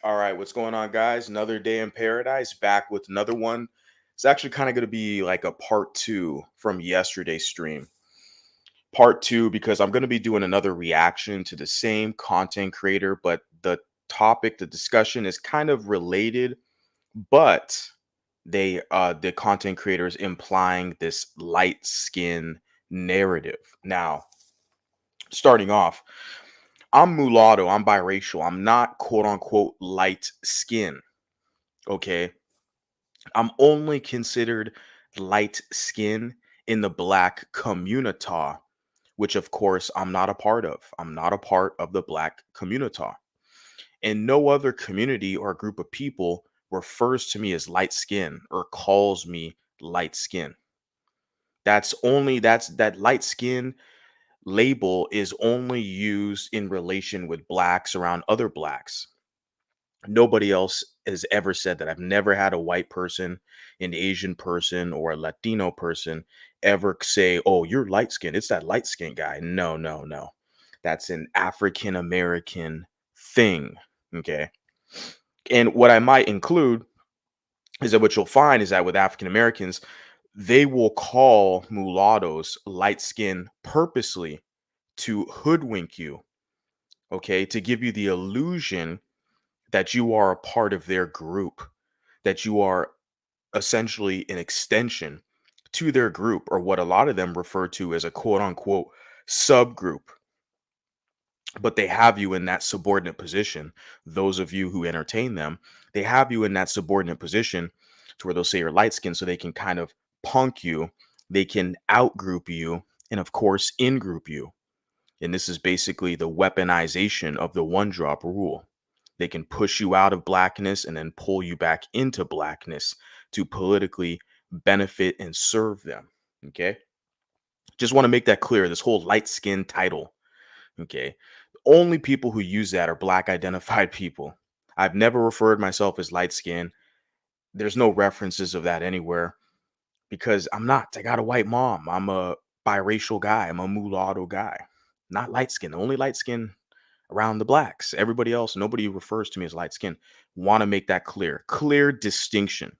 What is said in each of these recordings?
All right, what's going on, guys? Another day in paradise, back with another one. It's actually kind of going to be like a part two from yesterday's stream. Part two, because I'm going to be doing another reaction to the same content creator, but the topic, the discussion is kind of related, but the content creator is implying this light skin narrative. Now, starting off, I'm mulatto, I'm biracial, I'm not quote unquote light skin. Okay. I'm only considered light skin in the black community, which of course I'm not a part of. I'm not a part of the black community. And no other community or group of people refers to me as light skin or calls me light skin. That light skin label is only used in relation with blacks around other blacks. Nobody else has ever said that. I've never had a white person, an Asian person, or a Latino person ever say, "Oh, you're light skinned. It's that light skinned guy." No, no, no. That's an African American thing. Okay. And what I might include is that what you'll find is that with African Americans, they will call mulattoes light skin purposely to hoodwink you, okay, to give you the illusion that you are a part of their group, that you are essentially an extension to their group, or what a lot of them refer to as a quote unquote subgroup. But they have you in that subordinate position. Those of you who entertain them, they have you in that subordinate position to where they'll say you're light skinned so they can kind of punk you, they can outgroup you, and of course, in group you. And this is basically the weaponization of the one drop rule. They can push you out of blackness and then pull you back into blackness to politically benefit and serve them. Okay. Just want to make that clear. This whole light skin title. Okay. The only people who use that are black identified people. I've never referred myself as light skin. There's no references of that anywhere because I'm not. I got a white mom. I'm a biracial guy. I'm a mulatto guy. Not light skin. The only light skin around the blacks. Everybody else, nobody refers to me as light skin. Want to make that clear. Clear distinction.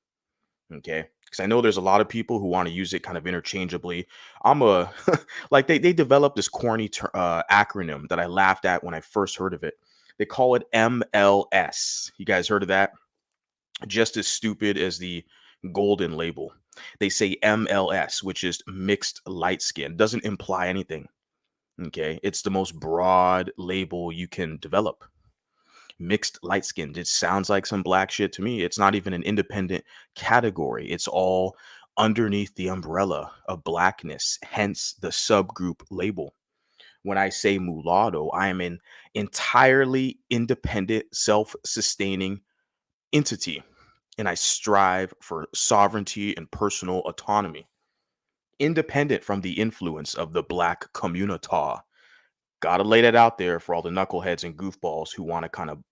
Okay. Because I know there's a lot of people who want to use it kind of interchangeably. I'm a like they developed this corny acronym that I laughed at when I first heard of it. They call it MLS. You guys heard of that? Just as stupid as the golden label. They say MLS, which is mixed light skin. Doesn't imply anything. Okay. It's the most broad label you can develop. Mixed light skinned. It sounds like some black shit to me. It's not even an independent category. It's all underneath the umbrella of blackness, hence the subgroup label. When I say mulatto, I am an entirely independent, self sustaining entity, and I strive for sovereignty and personal autonomy, independent from the influence of the black community. Gotta lay that out there for all the knuckleheads and goofballs who want to kind of,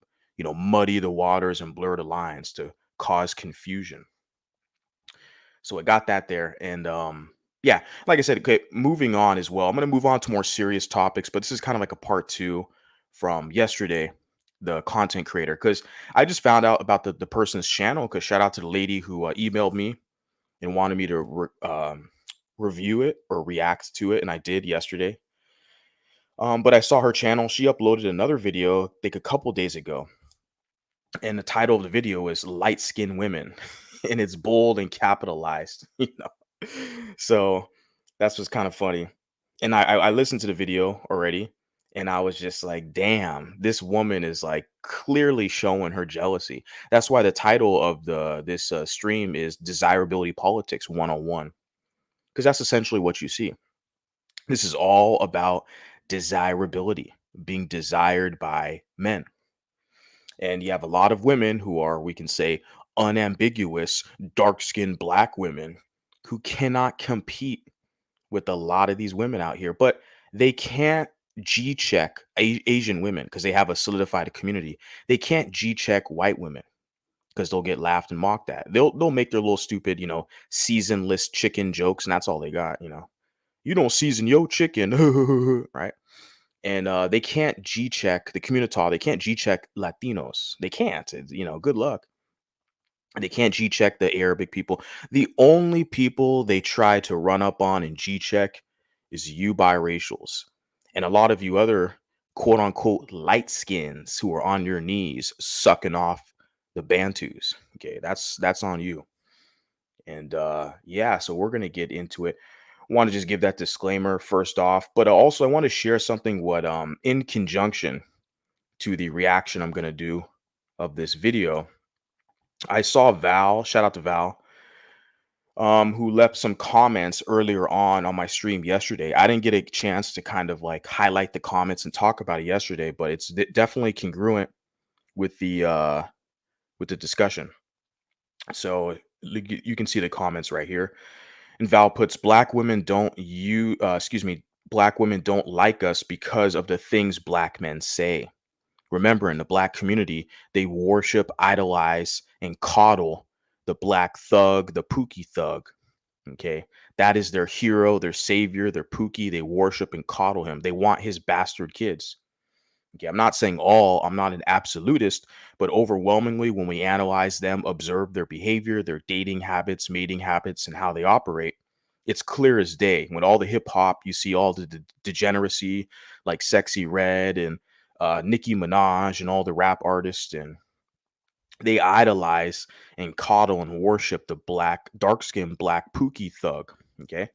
muddy the waters and blur the lines to cause confusion. So I got that there. And yeah, like I said, okay, moving on as well. I'm gonna move on to more serious topics, but this is kind of like a part two from yesterday, the content creator, because I just found out about the person's channel. Because shout out to the lady who emailed me and wanted me to review it or react to it, and I did yesterday. But I saw her channel. She uploaded another video, I think a couple days ago. And the title of the video is Light Skin Women. And it's bold and capitalized, So that's what's kind of funny. And I listened to the video already, and I was just like, damn, this woman is like clearly showing her jealousy. That's why the title of this stream is Desirability Politics 101. Because that's essentially what you see. This is all about desirability, being desired by men. And you have a lot of women who are, we can say, unambiguous, dark skinned black women who cannot compete with a lot of these women out here. But they can't G check Asian women because they have a solidified community. They can't G check white women because they'll get laughed and mocked at. They'll make their little stupid, seasonless chicken jokes, and that's all they got. You don't season your chicken, right? And they can't G check the community. They can't G check Latinos. They can't. Good luck. They can't G check the Arabic people. The only people they try to run up on and G check is you biracials and a lot of you other quote unquote light skins who are on your knees sucking off the Bantus. Okay, that's on you. And yeah, so we're gonna get into it. Want to just give that disclaimer first off, but also I want to share something what in conjunction to the reaction I'm gonna do of this video. I saw Val, shout out to Val, who left some comments earlier on my stream yesterday. I didn't get a chance to kind of like highlight the comments and talk about it yesterday, but it's definitely congruent with the discussion. So you can see the comments right here. And Val puts, "Black women don't you excuse me, black women don't like us because of the things black men say. Remember, in the black community, they worship, idolize, and coddle the black thug, the Pookie thug. Okay. That is their hero, their savior, their Pookie. They worship and coddle him. They want his bastard kids. Okay. I'm not saying all, I'm not an absolutist, but overwhelmingly, when we analyze them, observe their behavior, their dating habits, mating habits, and how they operate, it's clear as day. When all the hip hop, you see all the degeneracy, like Sexy Red and Nicki Minaj and all the rap artists, and they idolize and coddle and worship the black, dark skinned black Pookie thug. Okay.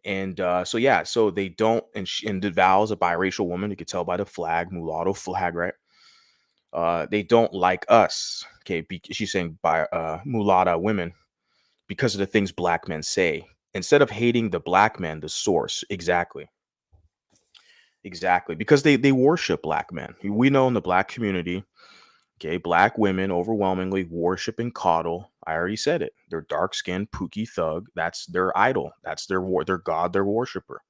And so yeah, so they don't, and DeVal is a biracial woman. You could tell by the flag, mulatto flag, right? They don't like us. Okay, she's saying by mulatto women because of the things black men say. Instead of hating the black men, the source, exactly, exactly, because they worship black men. We know in the black community, okay, black women overwhelmingly worship and coddle. I already said it. They're dark skinned, Pookie thug. That's their idol. That's their god, their worshiper.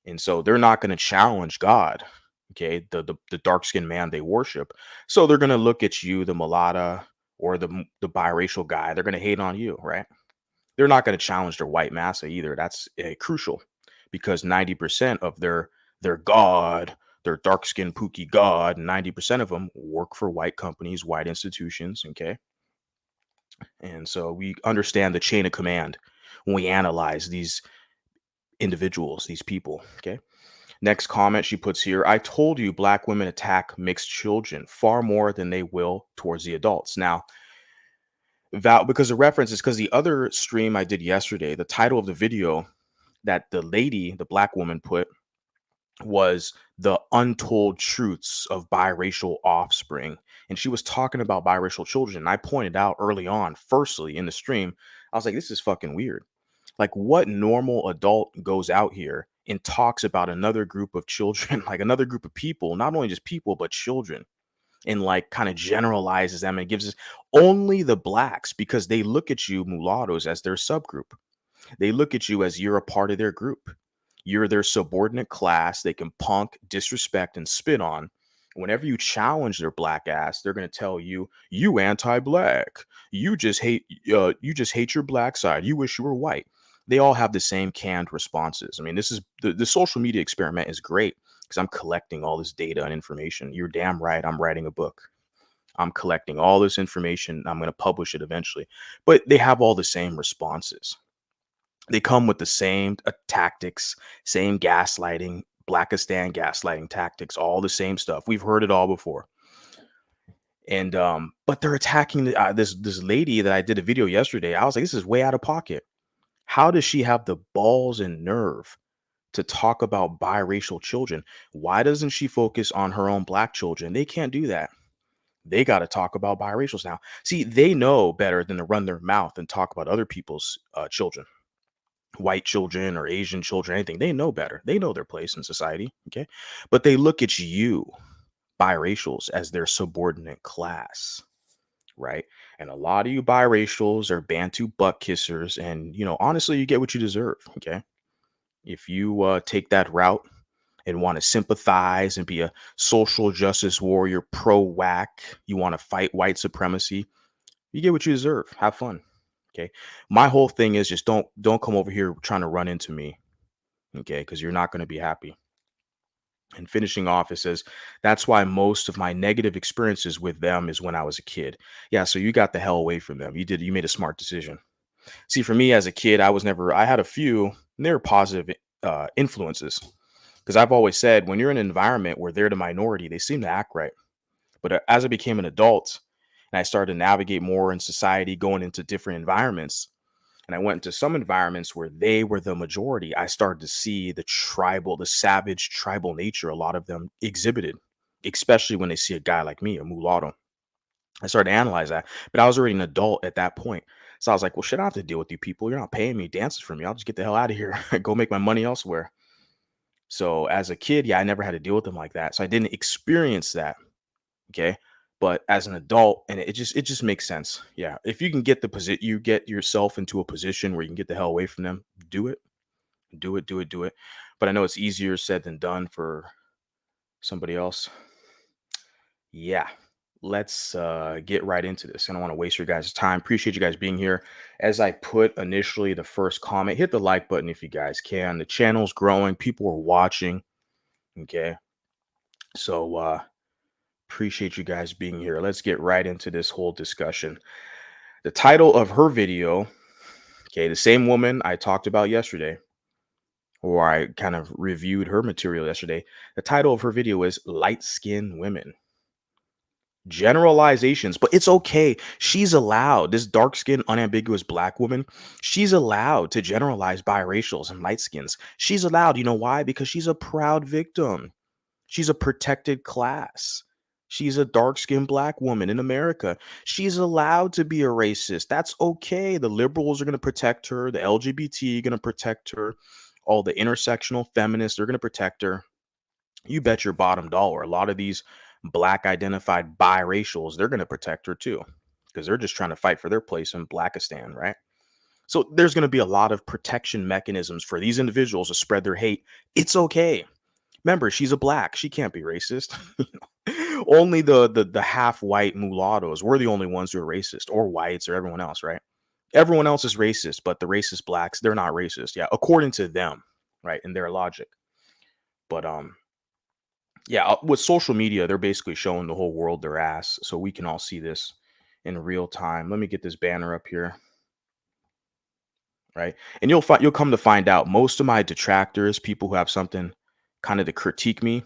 And so they're not going to challenge God. Okay, the dark skinned man they worship. So they're going to look at you, the mulatto or the biracial guy. They're going to hate on you, right? They're not going to challenge their white massa either. That's crucial because 90% of their god, their dark skinned Pookie god, 90% of them work for white companies, white institutions. Okay, and so we understand the chain of command when we analyze these individuals, these people. Okay. Next comment she puts here, "I told you black women attack mixed children far more than they will towards the adults." Now, Val, because the reference is because the other stream I did yesterday, the title of the video that the lady, the black woman put was "The Untold Truths of Biracial Offspring." And she was talking about biracial children. And I pointed out early on, firstly in the stream, I was like, this is fucking weird. Like, what normal adult goes out here and talks about another group of children, like another group of people, not only just people, but children, and like kind of generalizes them and gives us only the blacks because they look at you, mulattoes, as their subgroup. They look at you as you're a part of their group. You're their subordinate class. They can punk, disrespect, and spit on. Whenever you challenge their black ass, they're going to tell you, "You anti-black. You just hate your black side. You wish you were white." They all have the same canned responses. I mean, this is the social media experiment is great because I'm collecting all this data and information. You're damn right. I'm writing a book. I'm collecting all this information. I'm going to publish it eventually. But they have all the same responses. They come with the same tactics, same gaslighting, Blackistan gaslighting tactics, all the same stuff. We've heard it all before. And but they're attacking this lady that I did a video yesterday. I was like, this is way out of pocket. How does she have the balls and nerve to talk about biracial children? Why doesn't she focus on her own black children? They can't do that. They got to talk about biracials now. See, they know better than to run their mouth and talk about other people's children, white children or Asian children, anything. They know better. They know their place in society. Okay. But they look at you, biracials, as their subordinate class. Right. And a lot of you biracials are Bantu butt kissers. And, honestly, you get what you deserve. Okay. If you take that route and want to sympathize and be a social justice warrior, pro whack, you want to fight white supremacy, you get what you deserve. Have fun. Okay. My whole thing is just don't come over here trying to run into me. Okay. Because you're not going to be happy. And finishing off, it says, that's why most of my negative experiences with them is when I was a kid. Yeah, so you got the hell away from them. You made a smart decision. See, for me as a kid, I had a few, and they were positive influences. Because I've always said, when you're in an environment where they're the minority, they seem to act right. But as I became an adult and I started to navigate more in society, going into different environments, and I went into some environments where they were the majority, I started to see the savage tribal nature a lot of them exhibited, especially when they see a guy like me, a mulatto. I started to analyze that, but I was already an adult at that point. So I was like, well, shit, I don't have to deal with you people. You're not paying me dances for me. I'll just get the hell out of here and go make my money elsewhere. So as a kid, yeah, I never had to deal with them like that. So I didn't experience that. Okay. But as an adult, and it just makes sense. Yeah. If you can get you get yourself into a position where you can get the hell away from them, do it. Do it, do it, do it. But I know it's easier said than done for somebody else. Yeah. Let's get right into this. I don't want to waste your guys' time. Appreciate you guys being here. As I put initially the first comment, hit the like button if you guys can. The channel's growing, people are watching. Okay. So appreciate you guys being here. Let's get right into this whole discussion. The title of her video, okay, the same woman I talked about yesterday, or I kind of reviewed her material yesterday. The title of her video is Light Skin Women. Generalizations, but it's okay. She's allowed, this dark skinned, unambiguous black woman, she's allowed to generalize biracials and light skins. She's allowed. You know why? Because she's a proud victim. She's a protected class. She's a dark skinned black woman in America. She's allowed to be a racist. That's okay. The liberals are going to protect her. The LGBT are going to protect her. All the intersectional feminists are going to protect her. You bet your bottom dollar. A lot of these black identified biracials, they're going to protect her too, because they're just trying to fight for their place in Blackistan, right? So there's going to be a lot of protection mechanisms for these individuals to spread their hate. It's okay. Remember, she's a black. She can't be racist. Only the half white mulattoes. We're the only ones who are racist, or whites, or everyone else, right? Everyone else is racist, but the racist blacks, they're not racist. Yeah, according to them, right? In their logic. But yeah, with social media, they're basically showing the whole world their ass, so we can all see this in real time. Let me get this banner up here, right? And you'll come to find out most of my detractors, people who have something kind of to critique me,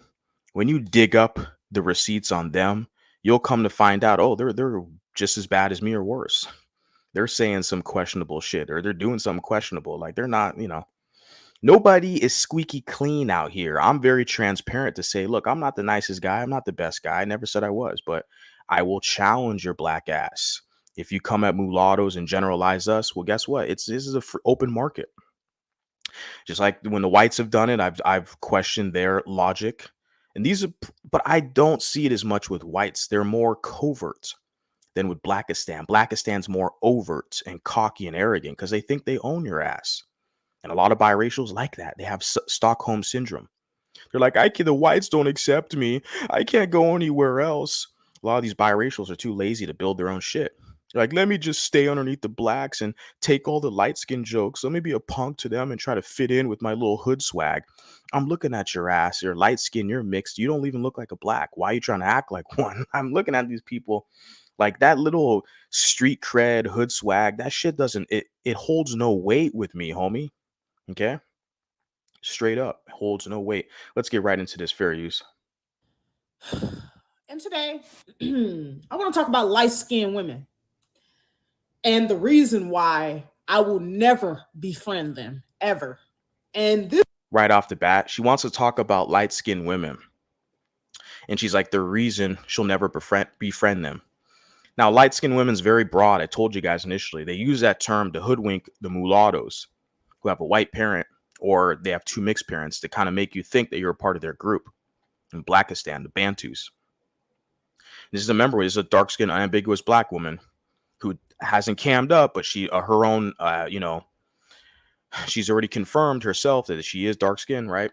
when you dig up the receipts on them, you'll come to find out, oh, they're just as bad as me or worse. They're saying some questionable shit, or they're doing something questionable. Like they're not, nobody is squeaky clean out here. I'm very transparent to say, look, I'm not the nicest guy. I'm not the best guy. I never said I was, but I will challenge your black ass. If you come at mulattoes and generalize us, well, guess what? This is a open market. Just like when the whites have done it, I've questioned their logic. And but I don't see it as much with whites. They're more covert than with Blackistan. Blackistan's more overt and cocky and arrogant because they think they own your ass. And a lot of biracials like that. They have Stockholm syndrome. They're like, the whites don't accept me. I can't go anywhere else. A lot of these biracials are too lazy to build their own shit. They're like, let me just stay underneath the blacks and take all the light skin jokes. Let me be a punk to them and try to fit in with my little hood swag. I'm looking at your ass. You're light skin. You're mixed. You don't even look like a black. Why are you trying to act like one? I'm looking at these people like that little street cred hood swag. That shit it holds no weight with me, homie. Okay? Straight up, holds no weight. Let's get right into this fair use. And today, I want to talk about light skinned women and the reason why I will never befriend them ever. And this Right off the bat, she wants to talk about light skinned women. And she's like, the reason she'll never befriend them. Now, light skinned women's very broad. I told you guys initially. They use that term to hoodwink the mulattoes who have a white parent or they have two mixed parents to kind of make you think that you're a part of their group. In Blackistan, the Bantus. This is this is a dark skinned, unambiguous black woman who hasn't cammed up, but she, her own, she's already confirmed herself that she is dark skinned, right?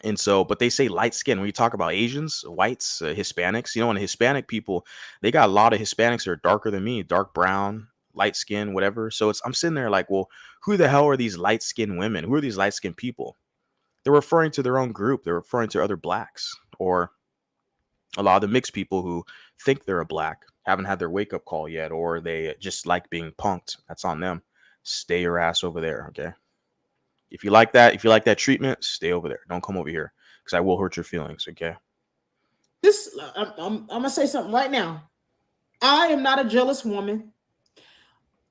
And so, but they say light skin when you talk about Asians, whites, Hispanics, and Hispanic people, they got a lot of Hispanics that are darker than me, dark brown, light skin, whatever. So I'm sitting there like, well, who the hell are these light skinned women? Who are these light skinned people? They're referring to their own group. They're referring to other blacks, or a lot of the mixed people who think they're a black, haven't had their wake up call yet, or they just like being punked. That's on them. Stay your ass over there, okay? If you like that treatment, stay over there. Don't come over here because I will hurt your feelings, okay? I'm gonna say something right now. I am not a jealous woman.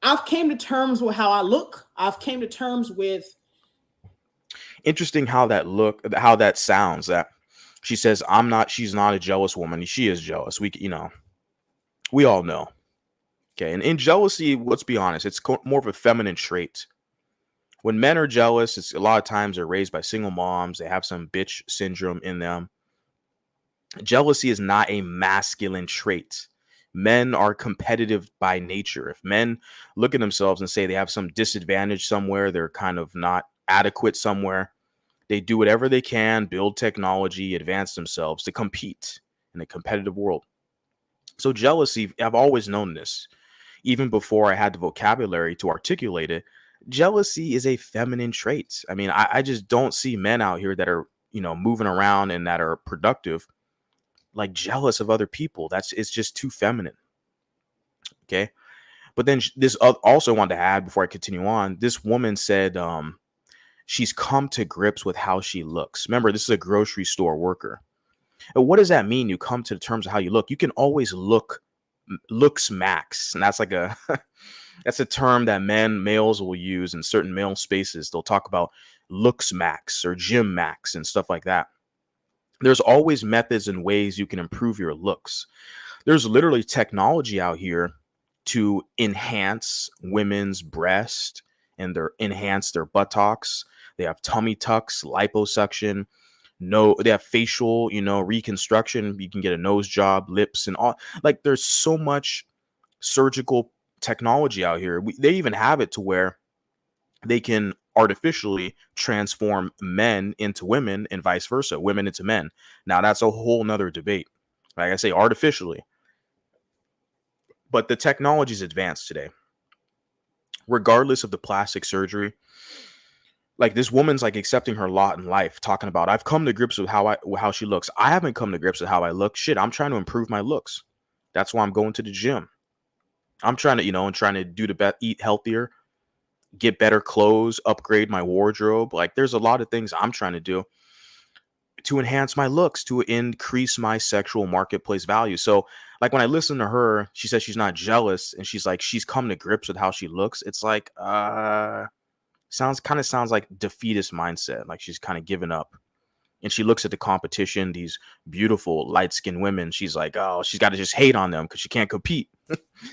I've came to terms with how I look. I've came to terms with Interesting how that sounds. That she says, I'm not, she's not a jealous woman. She is jealous. We all know. Okay. And in jealousy, let's be honest, it's more of a feminine trait. When men are jealous, it's a lot of times they're raised by single moms. They have some bitch syndrome in them. Jealousy is not a masculine trait. Men are competitive by nature. If men look at themselves and say they have some disadvantage somewhere, they're kind of not adequate somewhere, they do whatever they can, build technology, advance themselves to compete in a competitive world. So jealousy, I've always known this, even before I had the vocabulary to articulate it. Jealousy is a feminine trait. I mean, I just don't see men out here that are, moving around and that are productive, like jealous of other people. It's just too feminine. Okay. But then this also wanted to add before I continue on. This woman said she's come to grips with how she looks. Remember, this is a grocery store worker. And what does that mean? You come to the terms of how you look. You can always looks max, and that's like a that's a term that males will use in certain male spaces. They'll talk about looks max or gym max and stuff like that. There's always methods and ways you can improve your looks. There's literally technology out here to enhance women's breast and enhance their buttocks. They have tummy tucks, liposuction. No, they have facial, reconstruction. You can get a nose job, lips, and all. Like, there's so much surgical technology out here. They even have it to where they can artificially transform men into women and vice versa, women into men. Now, that's a whole nother debate. Like I say, artificially. But the technology is advanced today. Regardless of the plastic surgery, like this woman's like accepting her lot in life, talking about I've come to grips with how she looks. I haven't come to grips with how I look. Shit, I'm trying to improve my looks. That's why I'm going to the gym. I'm trying to, and trying to do the best, eat healthier, get better clothes, upgrade my wardrobe. Like there's a lot of things I'm trying to do to enhance my looks, to increase my sexual marketplace value. So like when I listen to her, she says she's not jealous and she's like, she's come to grips with how she looks. It's like, sounds like defeatist mindset. Like she's kind of given up. And she looks at the competition, these beautiful light-skinned women. She's like, oh, she's got to just hate on them because she can't compete.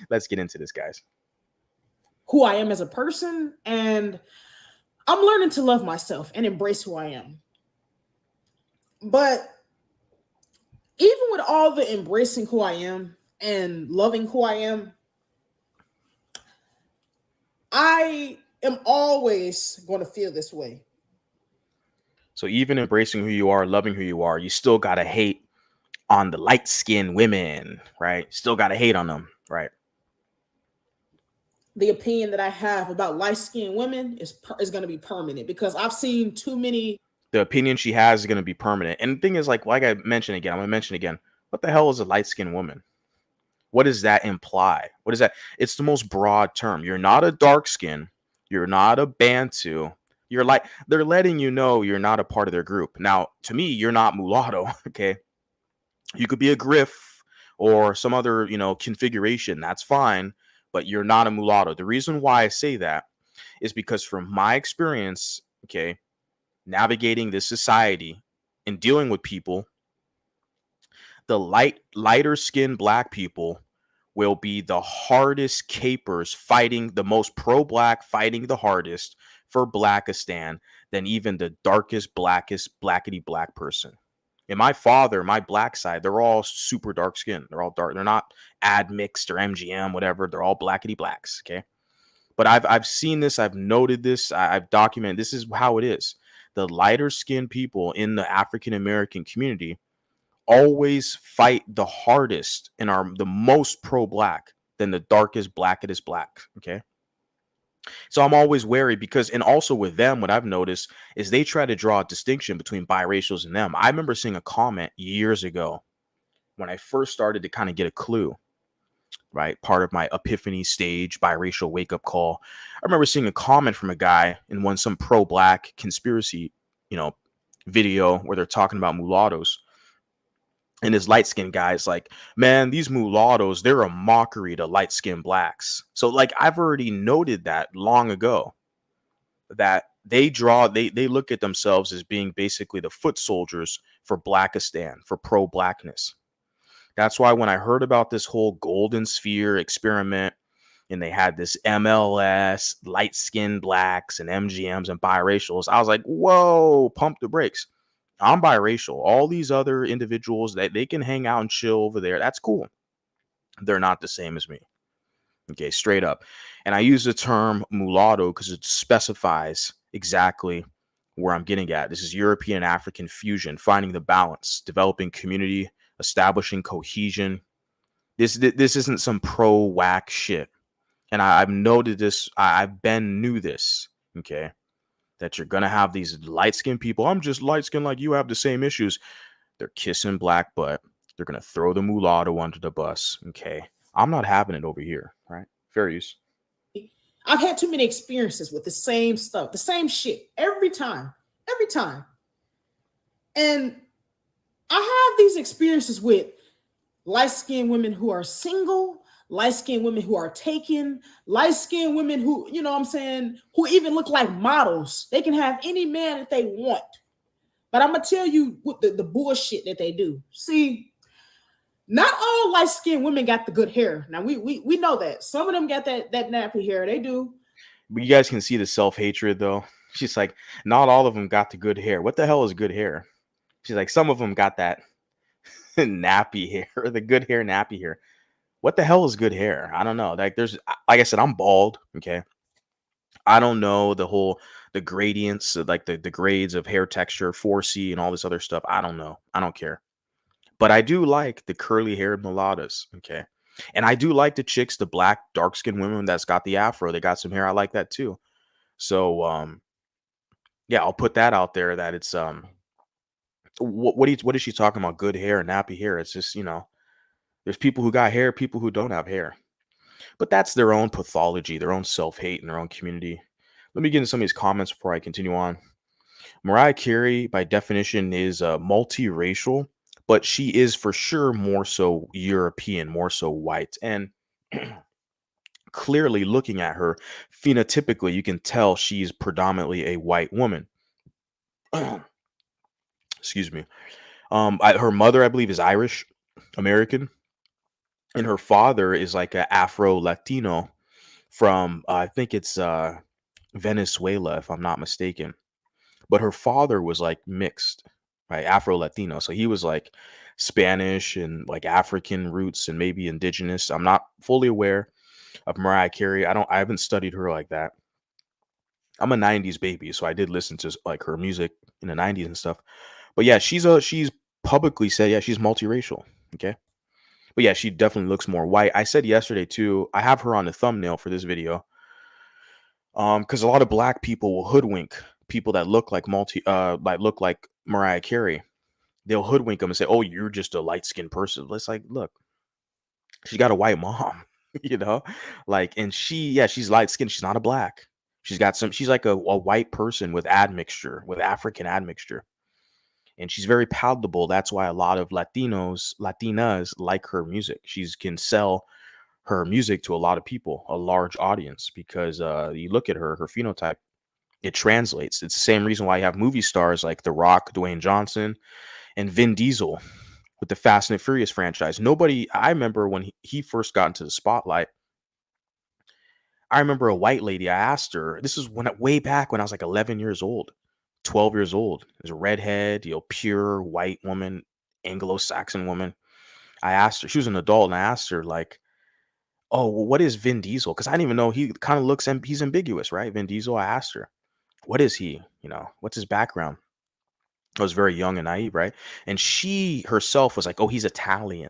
Let's get into this, guys. who I am as a person, and I'm learning to love myself and embrace who I am. But even with all the embracing who I am and loving who I am always going to feel this way. So even embracing who you are, loving who you are, you still got to hate on the light-skinned women, right? Still got to hate on them, right? The opinion that I have about light-skinned women is going to be permanent because I've seen too many. The opinion she has is going to be permanent. And the thing is, like I mentioned again, I'm going to mention again, what the hell is a light-skinned woman? What does that imply? What is that? It's the most broad term. You're not a dark skin. You're not a Bantu. You're like, they're letting you know you're not a part of their group. Now, to me, you're not mulatto, okay? You could be a griff or some other, configuration. That's fine, but you're not a mulatto. The reason why I say that is because from my experience, okay, navigating this society and dealing with people, the lighter skinned black people will be the hardest capers, fighting the most pro-black, fighting the hardest for Blackistan than even the darkest, blackest, blackety black person. And my father, my black side, they're all super dark skinned. They're all dark. They're not admixed or MGM, whatever. They're all blackety blacks. Okay. But I've seen this, I've noted this, I've documented this is how it is. The lighter skinned people in the African American community always fight the hardest and are the most pro-black than the darkest, blackest black. Okay. So I'm always wary because, and also with them, what I've noticed is they try to draw a distinction between biracials and them. I remember seeing a comment years ago when I first started to kind of get a clue, right? Part of my epiphany stage, biracial wake up call. I remember seeing a comment from a guy in some pro black conspiracy, you know, video where they're talking about mulattoes. And this light skinned guy is like, man, these mulattoes, they're a mockery to light skinned blacks. So, like, I've already noted that long ago that they look at themselves as being basically the foot soldiers for Blackistan, for pro blackness. That's why when I heard about this whole golden sphere experiment and they had this MLS, light skinned blacks and MGMs and biracials, I was like, whoa, pump the brakes. I'm biracial. All these other individuals that they can hang out and chill over there, that's cool. They're not the same as me. Okay, straight up. And I use the term mulatto because it specifies exactly where I'm getting at. This is European African fusion, finding the balance, developing community, establishing cohesion. This isn't some pro whack shit. And I've noted this. I've been knew this. Okay, that you're gonna have these light skinned people. I'm just light skinned like you have the same issues. They're kissing black butt. They're gonna throw the mulatto under the bus. Okay, I'm not having it over here. Right? Fair use. I've had too many experiences with the same stuff, the same shit every time. And I have these experiences with light skinned women who are single, light skinned women who are taken, light skinned women who, you know what I'm saying, who even look like models. They can have any man that they want. But I'm going to tell you what the bullshit that they do. See, not all light skinned women got the good hair. Now we know that some of them got that nappy hair. They do. But you guys can see the self hatred though. She's like, not all of them got the good hair. What the hell is good hair? She's like, some of them got that nappy hair, the good hair, nappy hair. What the hell is good hair? I don't know. Like, like I said, I'm bald. Okay, I don't know the gradients, like the grades of hair texture, 4C, and all this other stuff. I don't know. I don't care. But I do like the curly haired mulattoes. Okay. And I do like the chicks, the black, dark skinned women that's got the afro. They got some hair. I like that too. So yeah, I'll put that out there that it's what is she talking about? Good hair and nappy hair. It's just, there's people who got hair, people who don't have hair. But that's their own pathology, their own self-hate in their own community. Let me get into some of these comments before I continue on. Mariah Carey, by definition, is multiracial, but she is for sure more so European, more so white. And clearly looking at her phenotypically, you can tell she's predominantly a white woman. Excuse me. Her mother, I believe, is Irish American, and her father is like a Afro Latino from I think it's Venezuela, if I'm not mistaken. But her father was like mixed, right? Afro Latino. So he was like Spanish and like African roots and maybe indigenous. I'm not fully aware of Mariah Carey. I haven't studied her like that. I'm a 90s baby, so I did listen to like her music in the 90s and stuff. But yeah, she's publicly said, yeah, she's multiracial. Okay. But yeah, she definitely looks more white. I said yesterday too, I have her on the thumbnail for this video. Because a lot of black people will hoodwink people that look like look like Mariah Carey. They'll hoodwink them and say, "Oh, you're just a light skinned person." It's like, look, she got a white mom, you know, like, and she's light skinned. She's not a black. She's like a white person with admixture, with African admixture, and she's very palatable. That's why a lot of Latinas like her music. She can sell her music to a lot of people, a large audience, because you look at her phenotype, it translates. It's the same reason why you have movie stars like The Rock, Dwayne Johnson, and Vin Diesel with the Fast and Furious franchise. I remember when he first got into the spotlight, I remember a white lady, I asked her, this is way back when I was like 11 years old, 12 years old. There's a redhead, pure white woman, Anglo-Saxon woman. I asked her, she was an adult, and I asked her, like, oh, well, what is Vin Diesel? Because I didn't even know he kind of looks, he's ambiguous, right? Vin Diesel, I asked her, what is he? What's his background? I was very young and naive, right? And she herself was like, oh, he's Italian.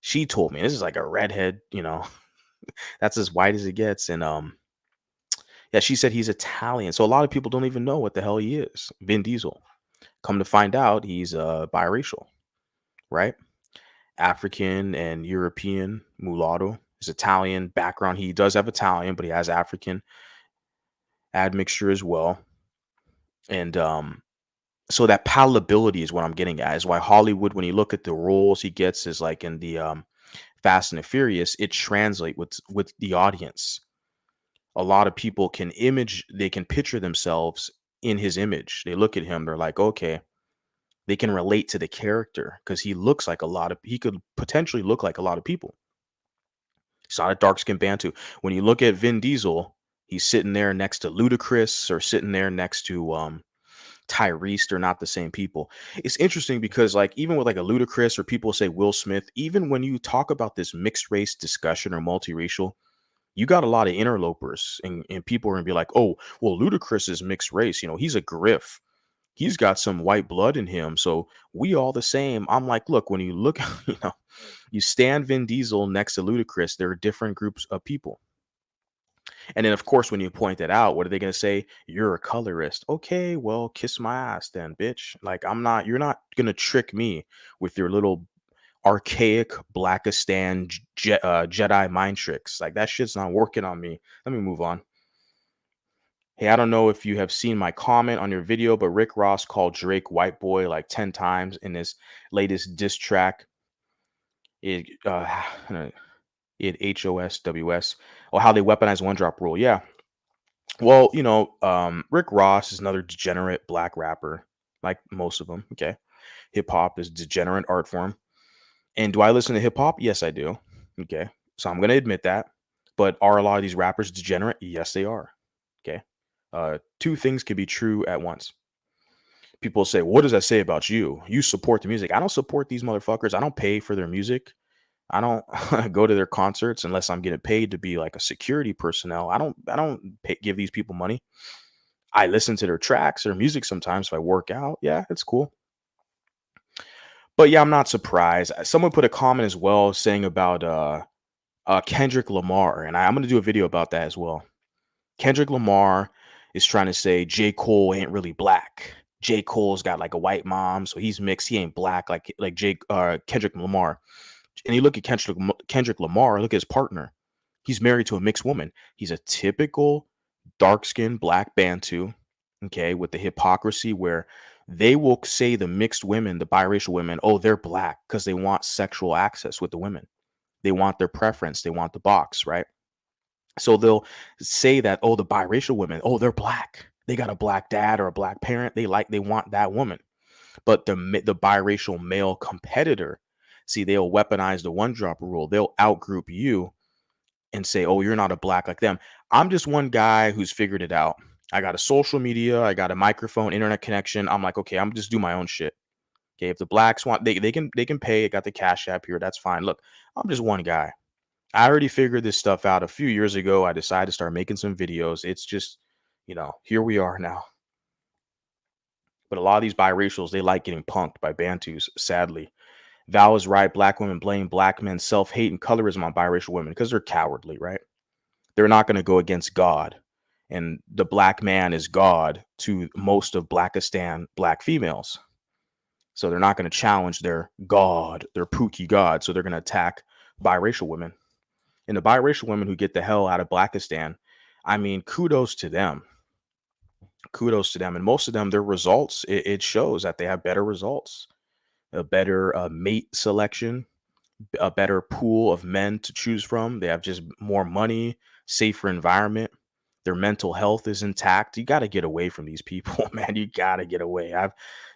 She told me this is like a redhead, that's as white as it gets. And Yeah, she said he's Italian. So a lot of people don't even know what the hell he is. Vin Diesel. Come to find out, he's biracial, right? African and European mulatto. His Italian background. He does have Italian, but he has African admixture as well. And so that palatability is what I'm getting at. Is why Hollywood, when you look at the roles he gets, is like in the Fast and the Furious, it translates with the audience. A lot of people can they can picture themselves in his image. They look at him, they're like, okay, they can relate to the character because he could potentially look like a lot of people. He's not a dark skinned Bantu. When you look at Vin Diesel, he's sitting there next to Ludacris or sitting there next to Tyrese. They're not the same people. It's interesting because like even with like a Ludacris or people say Will Smith, even when you talk about this mixed race discussion or multiracial, you got a lot of interlopers and people are gonna be like, oh, well, Ludacris is mixed race. He's a griff. He's got some white blood in him. So we all the same. I'm like, look, when you look, you stand Vin Diesel next to Ludacris, there are different groups of people. And then, of course, when you point that out, what are they going to say? You're a colorist. Okay, well, kiss my ass then, bitch. Like, you're not going to trick me with your little archaic Blackistan Jedi mind tricks. Like, that shit's not working on me. Let me move on. Hey, I don't know if you have seen my comment on your video, but Rick Ross called Drake white boy like 10 times in his latest diss track. It HOSWS, or how they weaponize one drop rule. Yeah. Well, Rick Ross is another degenerate black rapper, like most of them. Okay. Hip hop is degenerate art form. And do I listen to hip hop? Yes, I do. Okay. So I'm going to admit that. But are a lot of these rappers degenerate? Yes, they are. Okay. Two things can be true at once. People say, what does that say about you? You support the music. I don't support these motherfuckers. I don't pay for their music. I don't go to their concerts unless I'm getting paid to be like a security personnel. I don't give these people money. I listen to their tracks, their music sometimes if I work out. Yeah, it's cool. But yeah, I'm not surprised. Someone put a comment as well saying about Kendrick Lamar, and I'm going to do a video about that as well. Kendrick Lamar is trying to say J. Cole ain't really black. J. Cole's got like a white mom, so he's mixed. He ain't black like Kendrick Lamar. And you look at Kendrick Lamar, look at his partner. He's married to a mixed woman. He's a typical dark-skinned black Bantu, okay, with the hypocrisy where they will say the mixed women, the biracial women, oh, they're black because they want sexual access with the women. They want their preference. They want the box, right? So they'll say that, oh, the biracial women, oh, they're black. They got a black dad or a black parent. They want that woman. But the biracial male competitor, see, they'll weaponize the one drop rule. They'll outgroup you and say, oh, you're not a black like them. I'm just one guy who's figured it out. I got a social media, I got a microphone, internet connection. I'm like, okay, I'm just do my own shit. Okay, if the blacks want, they can pay. I got the Cash App here. That's fine. Look, I'm just one guy. I already figured this stuff out a few years ago. I decided to start making some videos. It's just, here we are now. But a lot of these biracials, they like getting punked by Bantus, sadly. Val is right. Black women blame black men's self-hate and colorism on biracial women because they're cowardly, right? They're not going to go against God. And the black man is God to most of Blackistan black females. So they're not going to challenge their God, their Pookie God. So they're going to attack biracial women. And the biracial women who get the hell out of Blackistan, I mean, kudos to them. Kudos to them. And most of them, their results, it shows that they have better results, a better mate selection, a better pool of men to choose from. They have just more money, safer environment. Their mental health is intact. You got to get away from these people, man. You got to get away.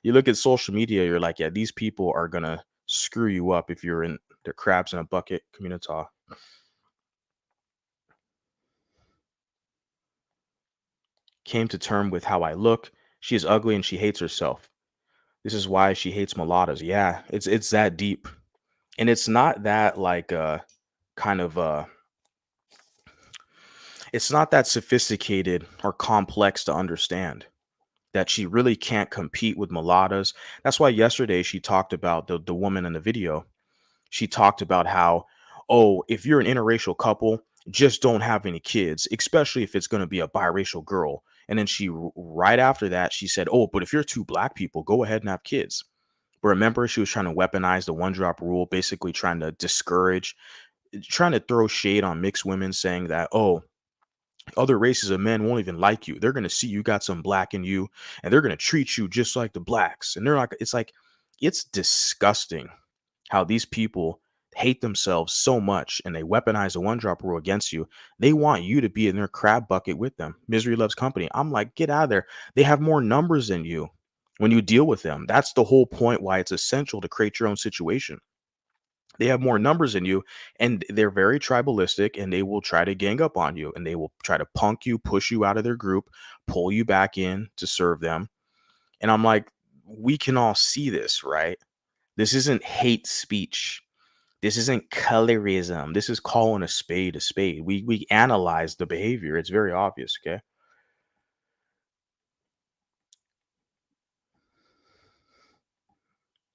You look at social media, you're like, yeah, these people are going to screw you up if you're in their crabs in a bucket community. Came to term with how I look. She is ugly and she hates herself. This is why she hates mulattoes. Yeah, it's that deep. And it's not that like kind of it's not that sophisticated or complex to understand that she really can't compete with mulattoes. That's why yesterday she talked about the woman in the video. She talked about how, oh, if you're an interracial couple, just don't have any kids, especially if it's going to be a biracial girl. And then right after that, she said, oh, but if you're two black people, go ahead and have kids. But remember, she was trying to weaponize the one drop rule, basically trying to discourage, trying to throw shade on mixed women, saying that, oh, other races of men won't even like you. They're going to see you got some black in you and they're going to treat you just like the blacks. And they're like, it's disgusting how these people hate themselves so much and they weaponize the one drop rule against you. They want you to be in their crab bucket with them. Misery loves company. I'm like, get out of there. They have more numbers than you when you deal with them. That's the whole point why it's essential to create your own situation. They have more numbers than you and they're very tribalistic and they will try to gang up on you and they will try to punk you, push you out of their group, pull you back in to serve them. And I'm like, we can all see this, right? This isn't hate speech. This isn't colorism. This is calling a spade a spade. We analyze the behavior. It's very obvious, okay?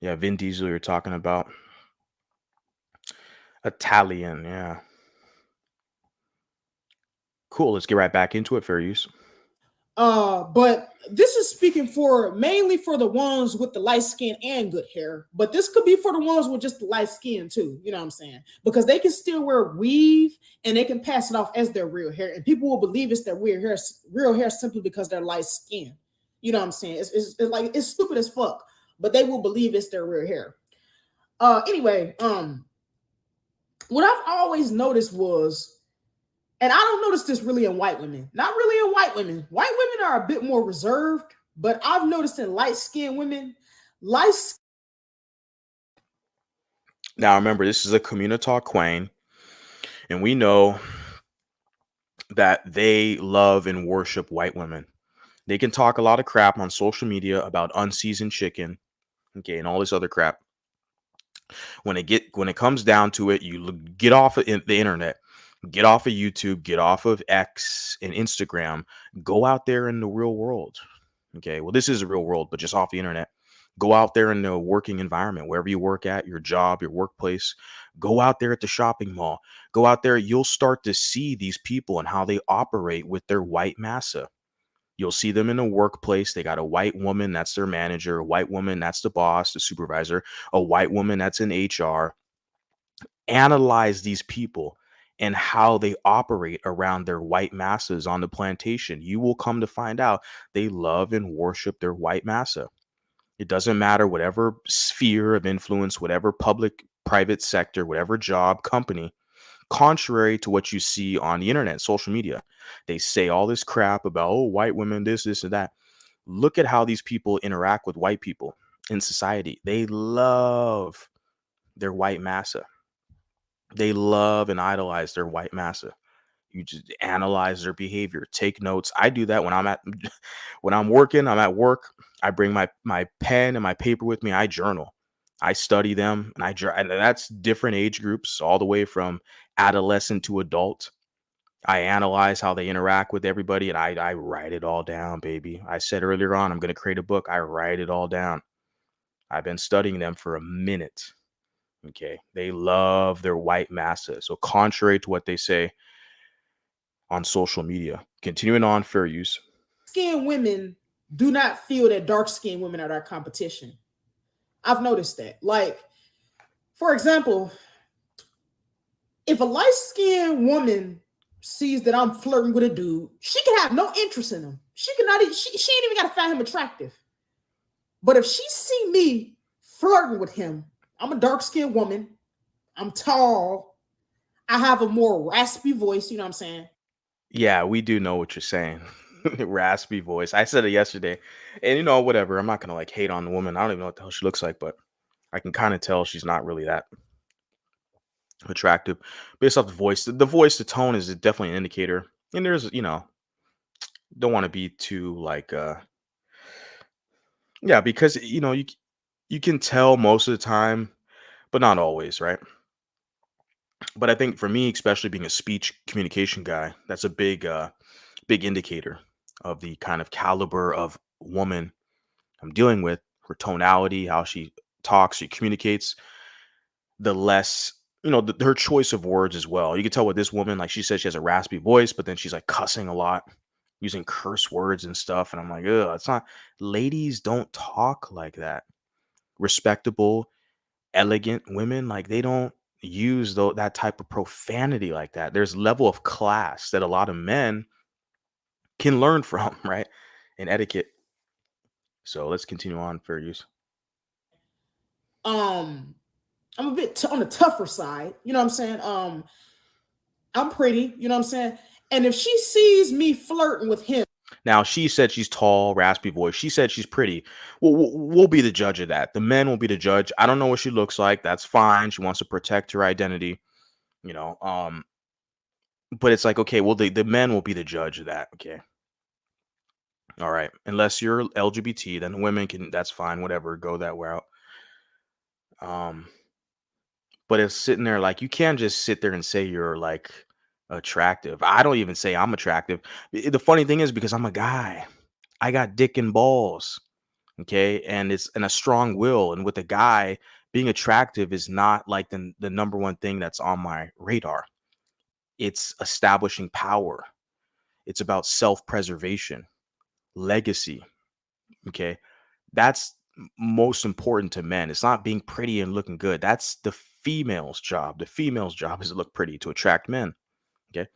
Yeah, Vin Diesel you're talking about. Italian, yeah. Cool, let's get right back into it, fair use. But this is speaking for mainly for the ones with the light skin and good hair. But this could be for the ones with just the light skin too. You know what I'm saying? Because they can still wear weave and they can pass it off as their real hair, and people will believe it's their real hair simply because they're light skin. You know what I'm saying? It's like it's stupid as fuck, but they will believe it's their real hair. Anyway, what I've always noticed was, and I don't notice this really in white women. Not really in white women. White women are a bit more reserved, but I've noticed in light skinned women, light. Now remember, this is a community queen, and we know that they love and worship white women. They can talk a lot of crap on social media about unseasoned chicken, okay, and all this other crap. When it comes down to it, get off of the internet, get off of YouTube, get off of X and Instagram, go out there in the real world. Okay, well, this is a real world, but just off the internet. Go out there in the working environment, wherever you work at, your job, your workplace. Go out there at the shopping mall. Go out there. You'll start to see these people and how they operate with their white massa. You'll see them in a workplace. They got a white woman, that's their manager, a white woman, that's the boss, the supervisor, a white woman, that's in HR. Analyze these people and how they operate around their white masses on the plantation. You will come to find out they love and worship their white massa. It doesn't matter whatever sphere of influence, whatever public, private sector, whatever job, company, contrary to what you see on the internet, social media. They say all this crap about, oh, white women, this, and that. Look at how these people interact with white people in society. They love their white massa. They love and idolize their white massa. You just analyze their behavior, take notes. I do that when I'm at when I'm working, I'm at work. I bring my pen and my paper with me. I journal. I study them and that's different age groups all the way from adolescent to adult. I analyze how they interact with everybody and I write it all down, baby. I said earlier on, I'm going to create a book. I write it all down. I've been studying them for a minute. Okay. They love their white massa. So contrary to what they say on social media. Continuing on, fair use. Skinned women do not feel that dark skinned women are their competition. I've noticed that. Like, for example, if a light skinned woman sees that I'm flirting with a dude, she can have no interest in him. She cannot. She ain't even got to find him attractive. But if she see me flirting with him, I'm a dark skinned woman. I'm tall. I have a more raspy voice. You know what I'm saying? Yeah, we do know what you're saying. Raspy voice. I said it yesterday. And whatever. I'm not gonna like hate on the woman. I don't even know what the hell she looks like, but I can kind of tell she's not really that attractive based off the voice. The voice, the tone is definitely an indicator. And there's, don't want to be too like yeah, because you can tell most of the time, but not always, right? But I think for me, especially being a speech communication guy, that's a big indicator of the kind of caliber of woman I'm dealing with, her tonality, how she talks, she communicates. The less her choice of words as well. You can tell with this woman, like she says she has a raspy voice, but then she's like cussing a lot, using curse words and stuff. And I'm like, ugh, it's not. Ladies don't talk like that. Respectable, elegant women, like they don't use that type of profanity like that. There's level of class that a lot of men can learn from, right? And etiquette. So let's continue on. Fair use. Um, I'm a bit on the tougher side. You know what I'm saying? I'm pretty. You know what I'm saying? And if she sees me flirting with him, Now, she said she's tall, raspy voice. She said she's pretty. We'll be the judge of that. The men will be the judge. I don't know what she looks like. That's fine. She wants to protect her identity, you know. But it's like, okay, well, the men will be the judge of that. Okay. All right. Unless you're LGBT, then women can, that's fine, whatever, go that route. Um, but it's sitting there like you can't just sit there and say you're like attractive. I don't even say I'm attractive. The funny thing is because I'm a guy. I got dick and balls. Okay, and it's and a strong will, and with a guy, being attractive is not like the number one thing that's on my radar. It's establishing power. It's about self-preservation, legacy. Okay, that's most important to men. It's not being pretty and looking good. That's the female's job. The female's job is to look pretty to attract men. Okay,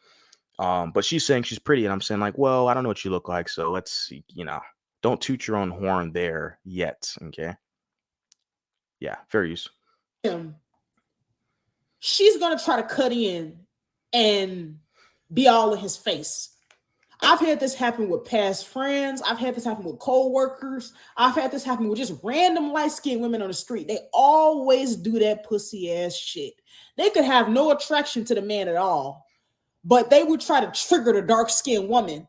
but she's saying she's pretty, and I'm saying like, well, I don't know what you look like, so let's see, don't toot your own horn there yet. Okay, yeah, fair use. him, she's gonna try to cut in and be all in his face. I've had this happen with past friends. I've had this happen with co-workers. I've had this happen with just random light-skinned women on the street. They always do that pussy ass shit. They could have no attraction to the man at all, but they would try to trigger the dark-skinned woman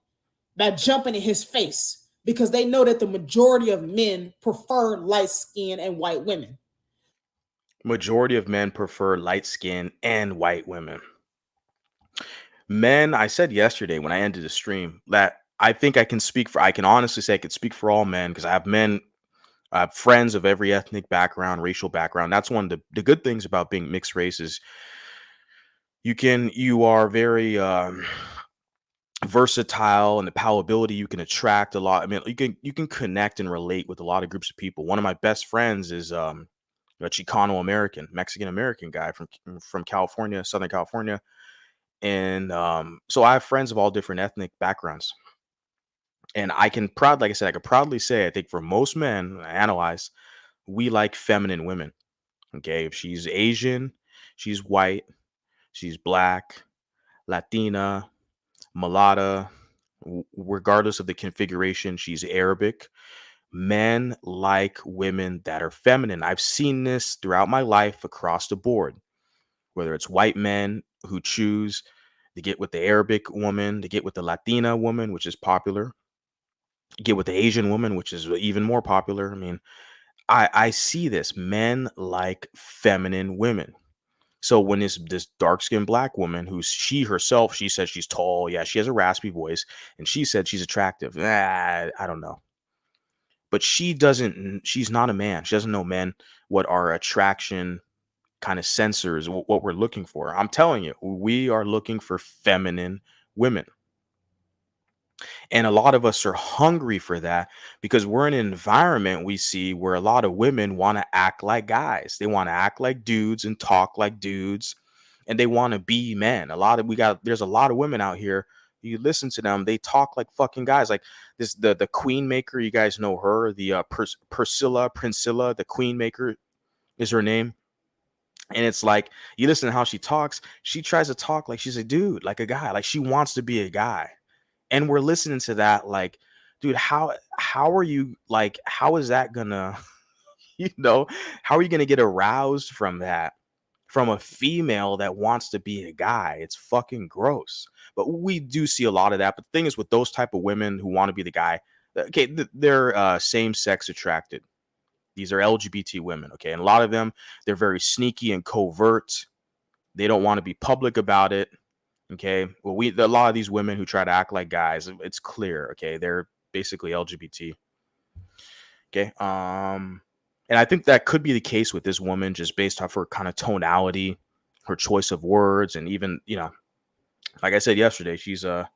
by jumping in his face because they know that the majority of men prefer light-skinned and white women. Majority of men prefer light skin and white women. Men, I said yesterday when I ended the stream that I can honestly say I could speak for all men because I have friends of every ethnic background, racial background. That's one of the good things about being mixed races. You are very versatile and the palatability you can attract a lot. I mean, you can connect and relate with a lot of groups of people. One of my best friends is a Chicano American, Mexican American guy from California, Southern California. And so I have friends of all different ethnic backgrounds. And like I said, I could proudly say, I think for most men, I analyze, we like feminine women. Okay. If she's Asian, she's white, she's black, Latina, Mulatto, regardless of the configuration, she's Arabic. Men like women that are feminine. I've seen this throughout my life across the board, whether it's white men who choose to get with the Arabic woman, to get with the Latina woman, which is popular, get with the Asian woman, which is even more popular. I mean, I see this. Men like feminine women. So when this dark skinned black woman, who's she herself, she says she's tall. Yeah, she has a raspy voice, and she said she's attractive. I don't know. But she's not a man. She doesn't know men, what our attraction kind of sensors, what we're looking for. I'm telling you, we are looking for feminine women. And a lot of us are hungry for that because we're in an environment we see where a lot of women want to act like guys. They want to act like dudes and talk like dudes, and they want to be men. There's a lot of women out here. You listen to them, they talk like fucking guys. Like the queen maker, you guys know her, the Priscilla, the queen maker is her name. And it's like you listen to how she talks, she tries to talk like she's a dude, like a guy, like she wants to be a guy. And we're listening to that like, dude, how are you, like, how is that gonna you know how are you gonna get aroused from that, from a female that wants to be a guy? It's fucking gross. But we do see a lot of that. But the thing is, with those type of women who want to be the guy, okay, they're same-sex attracted. These are LGBT women, okay, and a lot of them, they're very sneaky and covert. They don't want to be public about it. Okay. Well, a lot of these women who try to act like guys, it's clear. Okay. They're basically LGBT. Okay. And I think that could be the case with this woman just based off her kind of tonality, her choice of words, and even, like I said yesterday, she's yeah,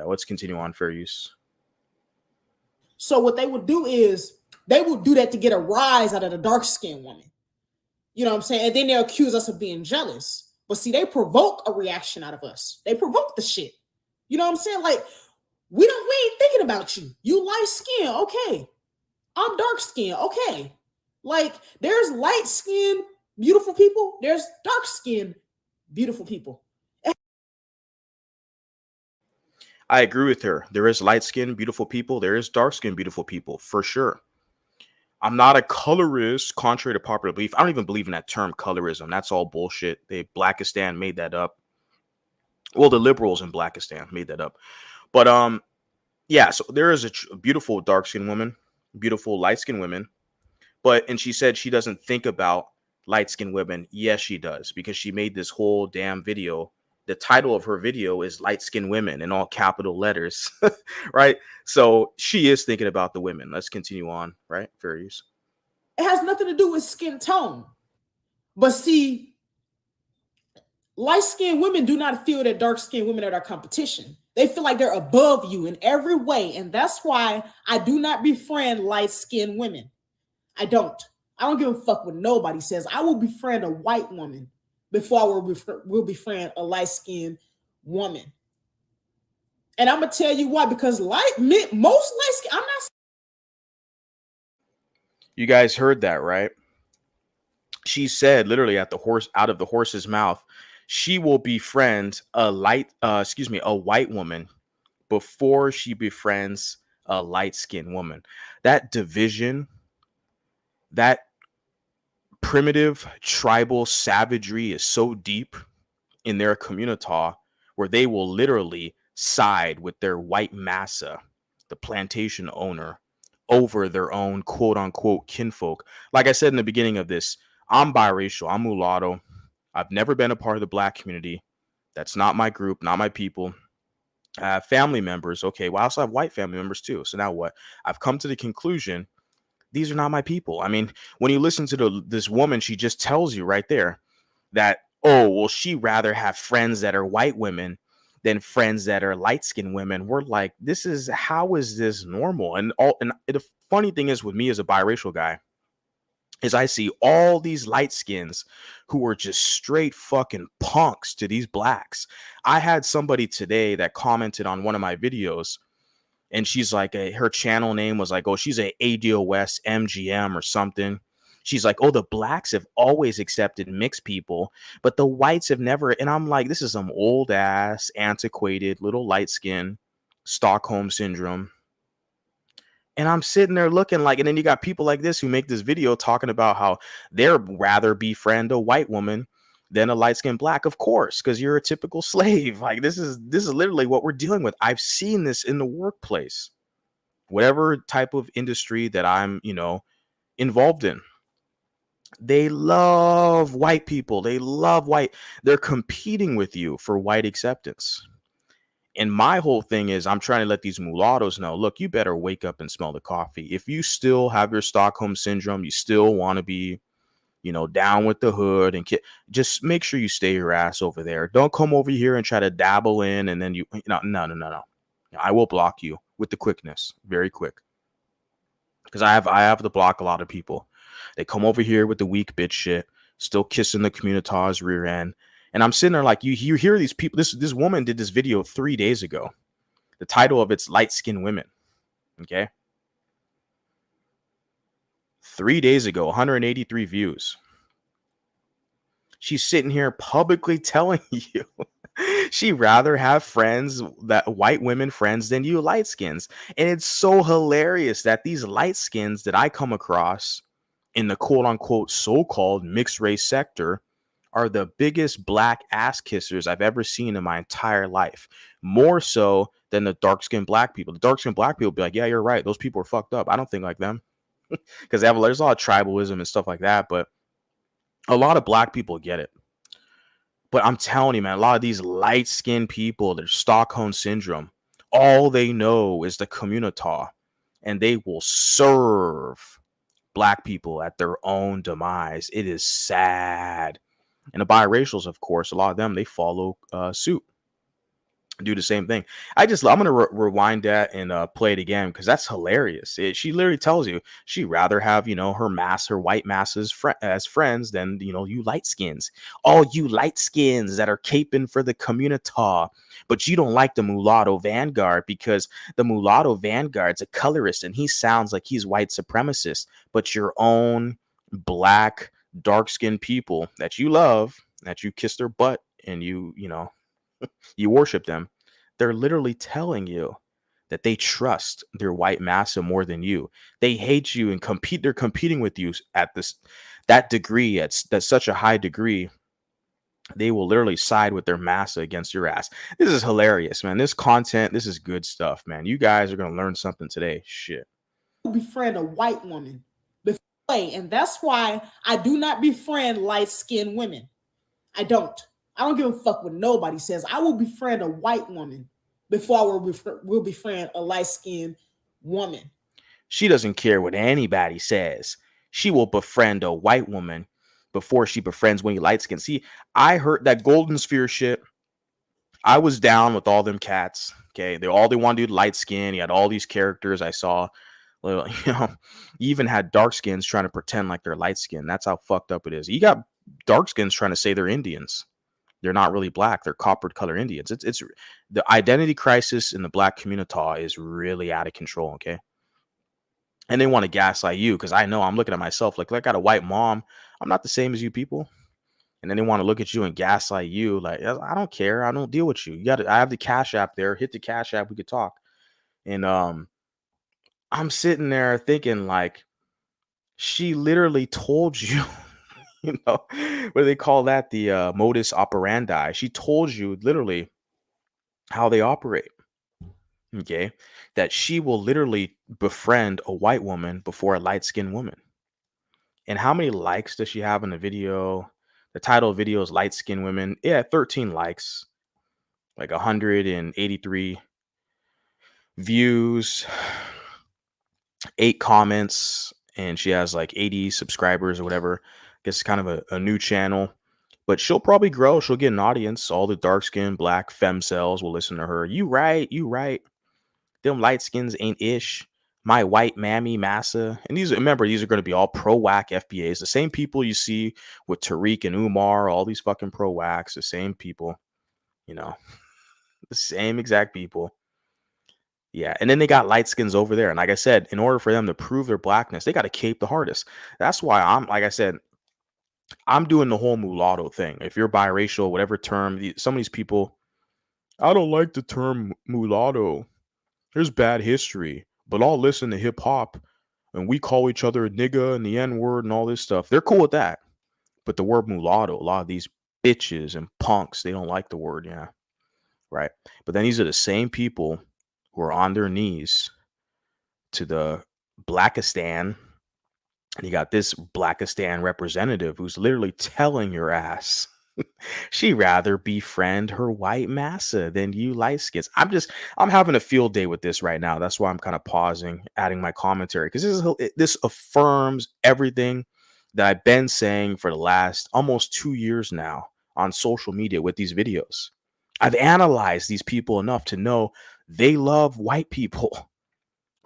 let's continue on, fair use. So what they would do is they would do that to get a rise out of the dark skinned woman. You know what I'm saying? And then they accuse us of being jealous. But see, they provoke a reaction out of us. They provoke the shit. You know what I'm saying? Like, we ain't thinking about you. You light skin, okay. I'm dark skin, okay. Like, there's light skin, beautiful people. There's dark skin, beautiful people. I agree with her. There is light skinned, beautiful people. There is dark skinned, beautiful people, for sure. I'm not a colorist, contrary to popular belief. I don't even believe in that term colorism. That's all bullshit. Blackistan made that up. Well, the liberals in Blackistan made that up. But yeah, so there is a beautiful dark skinned woman, beautiful light skinned women. And she said she doesn't think about light skinned women. Yes, she does, because she made this whole damn video. The title of her video is Light Skinned Women in all capital letters, right? So she is thinking about the women. Let's continue on, right? Fair use. It has nothing to do with skin tone. But see, light-skinned women do not feel that dark-skinned women are their competition. They feel like they're above you in every way. And that's why I do not befriend light-skinned women. I don't. I don't give a fuck what nobody says. I will befriend a white woman before I will befriend a light-skinned woman. And I'm gonna tell you why. Because most light-skinned, I'm not. You guys heard that, right? She said literally out of the horse's mouth, she will befriend a white woman before she befriends a light-skinned woman. That division, that primitive tribal savagery is so deep in their community where they will literally side with their white massa, the plantation owner, over their own quote unquote kinfolk. Like I said in the beginning of this, I'm biracial, I'm mulatto. I've never been a part of the black community. That's not my group, not my people. I have family members. Okay, well, I also have white family members too. So now what? I've come to the conclusion these are not my people. I mean, when you listen to this woman, she just tells you right there that, oh, well, she rather have friends that are white women than friends that are light-skinned women. We're like, how is this normal? And the funny thing is with me as a biracial guy is I see all these light skins who are just straight fucking punks to these blacks. I had somebody today that commented on one of my videos, and she's like, her channel name was like, oh, she's a ADOS MGM or something. She's like, oh, the blacks have always accepted mixed people, but the whites have never. And I'm like, this is some old ass, antiquated, little light skin, Stockholm syndrome. And I'm sitting there looking like, and then you got people like this who make this video talking about how they'd rather befriend a white woman than a light-skinned black. Of course, because you're a typical slave. Like this is literally what we're dealing with. I've seen this in the workplace, whatever type of industry that I'm, involved in. They love white people. They love white. They're competing with you for white acceptance. And my whole thing is I'm trying to let these mulattoes know, look, you better wake up and smell the coffee. If you still have your Stockholm syndrome, you still want to be, down with the hood and just make sure you stay your ass over there. Don't come over here and try to dabble in. And then no. I will block you with the quickness, very quick. Because I have to block a lot of people. They come over here with the weak bitch shit, still kissing the community's rear end. And I'm sitting there like, you hear these people. This woman did this video 3 days ago. The title of it's Light Skinned Women. Okay. 3 days ago, 183 views. She's sitting here publicly telling you she'd rather have white women friends than you light skins. And it's so hilarious that these light skins that I come across in the quote unquote so-called mixed race sector are the biggest black ass kissers I've ever seen in my entire life. More so than the dark-skinned black people. The dark-skinned black people be like, yeah, you're right. Those people are fucked up. I don't think like them. Because there's a lot of tribalism and stuff like that. But a lot of black people get it. But I'm telling you, man, a lot of these light-skinned people, their Stockholm syndrome, all they know is the community. And they will serve black people at their own demise. It is sad. And the biracials, of course, a lot of them, they follow suit, do the same thing. I'm gonna rewind that and play it again because that's hilarious. She literally tells you she'd rather have her white masses as friends than you light skins. All you light skins that are caping for the community, but you don't like the mulatto vanguard because the mulatto vanguard's a colorist and he sounds like he's white supremacist. But your own black dark skinned people that you love, that you kiss their butt and you worship them, they're literally telling you that they trust their white massa more than you. They hate you and compete. They're competing with you at that degree. That's such a high degree. They will literally side with their massa against your ass. This is hilarious, man. This content, this is good stuff, man. You guys are gonna learn something today. Shit. Befriend a white woman before, and that's why I do not befriend light-skinned women. I don't. I don't give a fuck what nobody says. I will befriend a white woman before I will befriend a light-skinned woman. She doesn't care what anybody says. She will befriend a white woman before she befriends one light skin. See, I heard that golden sphere shit. I was down with all them cats. Okay, they wanted to do light skin. He had all these characters I saw. You even had dark skins trying to pretend like they're light skin. That's how fucked up it is. You got dark skins trying to say they're Indians. They're not really black. They're coppered color Indians. It's the identity crisis in the black community is really out of control. Okay. And they want to gaslight you because I know I'm looking at myself like I got a white mom. I'm not the same as you people. And then they want to look at you and gaslight you. Like, I don't care. I don't deal with you. I have the Cash App there. Hit the Cash App. We could talk. And I'm sitting there thinking like, she literally told you, what do they call that? The modus operandi. She told you literally how they operate. Okay. That she will literally befriend a white woman before a light skinned woman. And how many likes does she have in the video? The title of the video is Light Skinned Women. Yeah, 13 likes, like 183 views, 8 comments, and she has like 80 subscribers or whatever. I guess it's kind of a new channel, but she'll probably grow. She'll get an audience. All the dark skinned black femcells will listen to her. You right. You right. Them light skins ain't ish. My white mammy massa. And these are going to be all pro whack FBAs. The same people you see with Tariq and Umar, all these fucking pro whacks, the same people, the same exact people. Yeah. And then they got light skins over there. And like I said, in order for them to prove their blackness, they got to cape the hardest. That's why like I said, I'm doing the whole mulatto thing. If you're biracial, whatever term, some of these people, I don't like the term mulatto. There's bad history, but I'll listen to hip hop and we call each other a nigga and the N word and all this stuff. They're cool with that. But the word mulatto, a lot of these bitches and punks, they don't like the word. Yeah. Right. But then these are the same people who are on their knees to the Blackistan. And you got this Blackistan representative who's literally telling your ass she rather befriend her white massa than you light skins. I'm having a field day with this right now. That's why I'm kind of pausing, adding my commentary, because this affirms everything that I've been saying for the last almost 2 years now on social media with these videos. I've analyzed these people enough to know they love white people.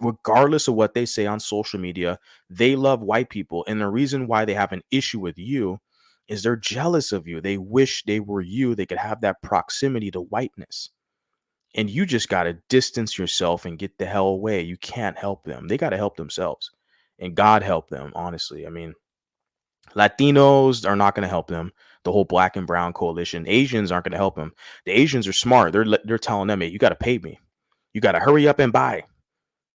Regardless of what they say on social media, they love white people. And the reason why they have an issue with you is they're jealous of you. They wish they were you. They could have that proximity to whiteness. And you just got to distance yourself and get the hell away. You can't help them. They got to help themselves. And God help them, honestly. I mean, Latinos are not going to help them. The whole black and brown coalition. Asians aren't going to help them. The Asians are smart. They're telling them, hey, you got to pay me. You got to hurry up and buy.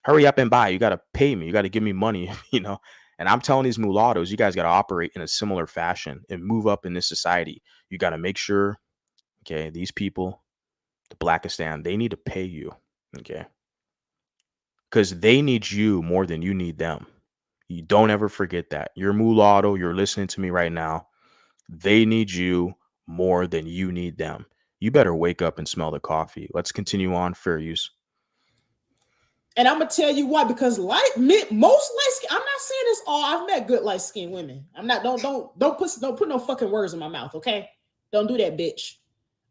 Hurry up and buy. You got to pay me. You got to give me money, And I'm telling these mulattoes, you guys got to operate in a similar fashion and move up in this society. You got to make sure, okay, these people, the Blackistan, they need to pay you, okay? Because they need you more than you need them. You don't ever forget that. You're mulatto. You're listening to me right now. They need you more than you need them. You better wake up and smell the coffee. Let's continue on. Fair use. And I'm gonna tell you why. Because most light skin, I'm not saying this all. I've met good light skinned women. I'm not. Don't put no fucking words in my mouth. Okay, don't do that, bitch.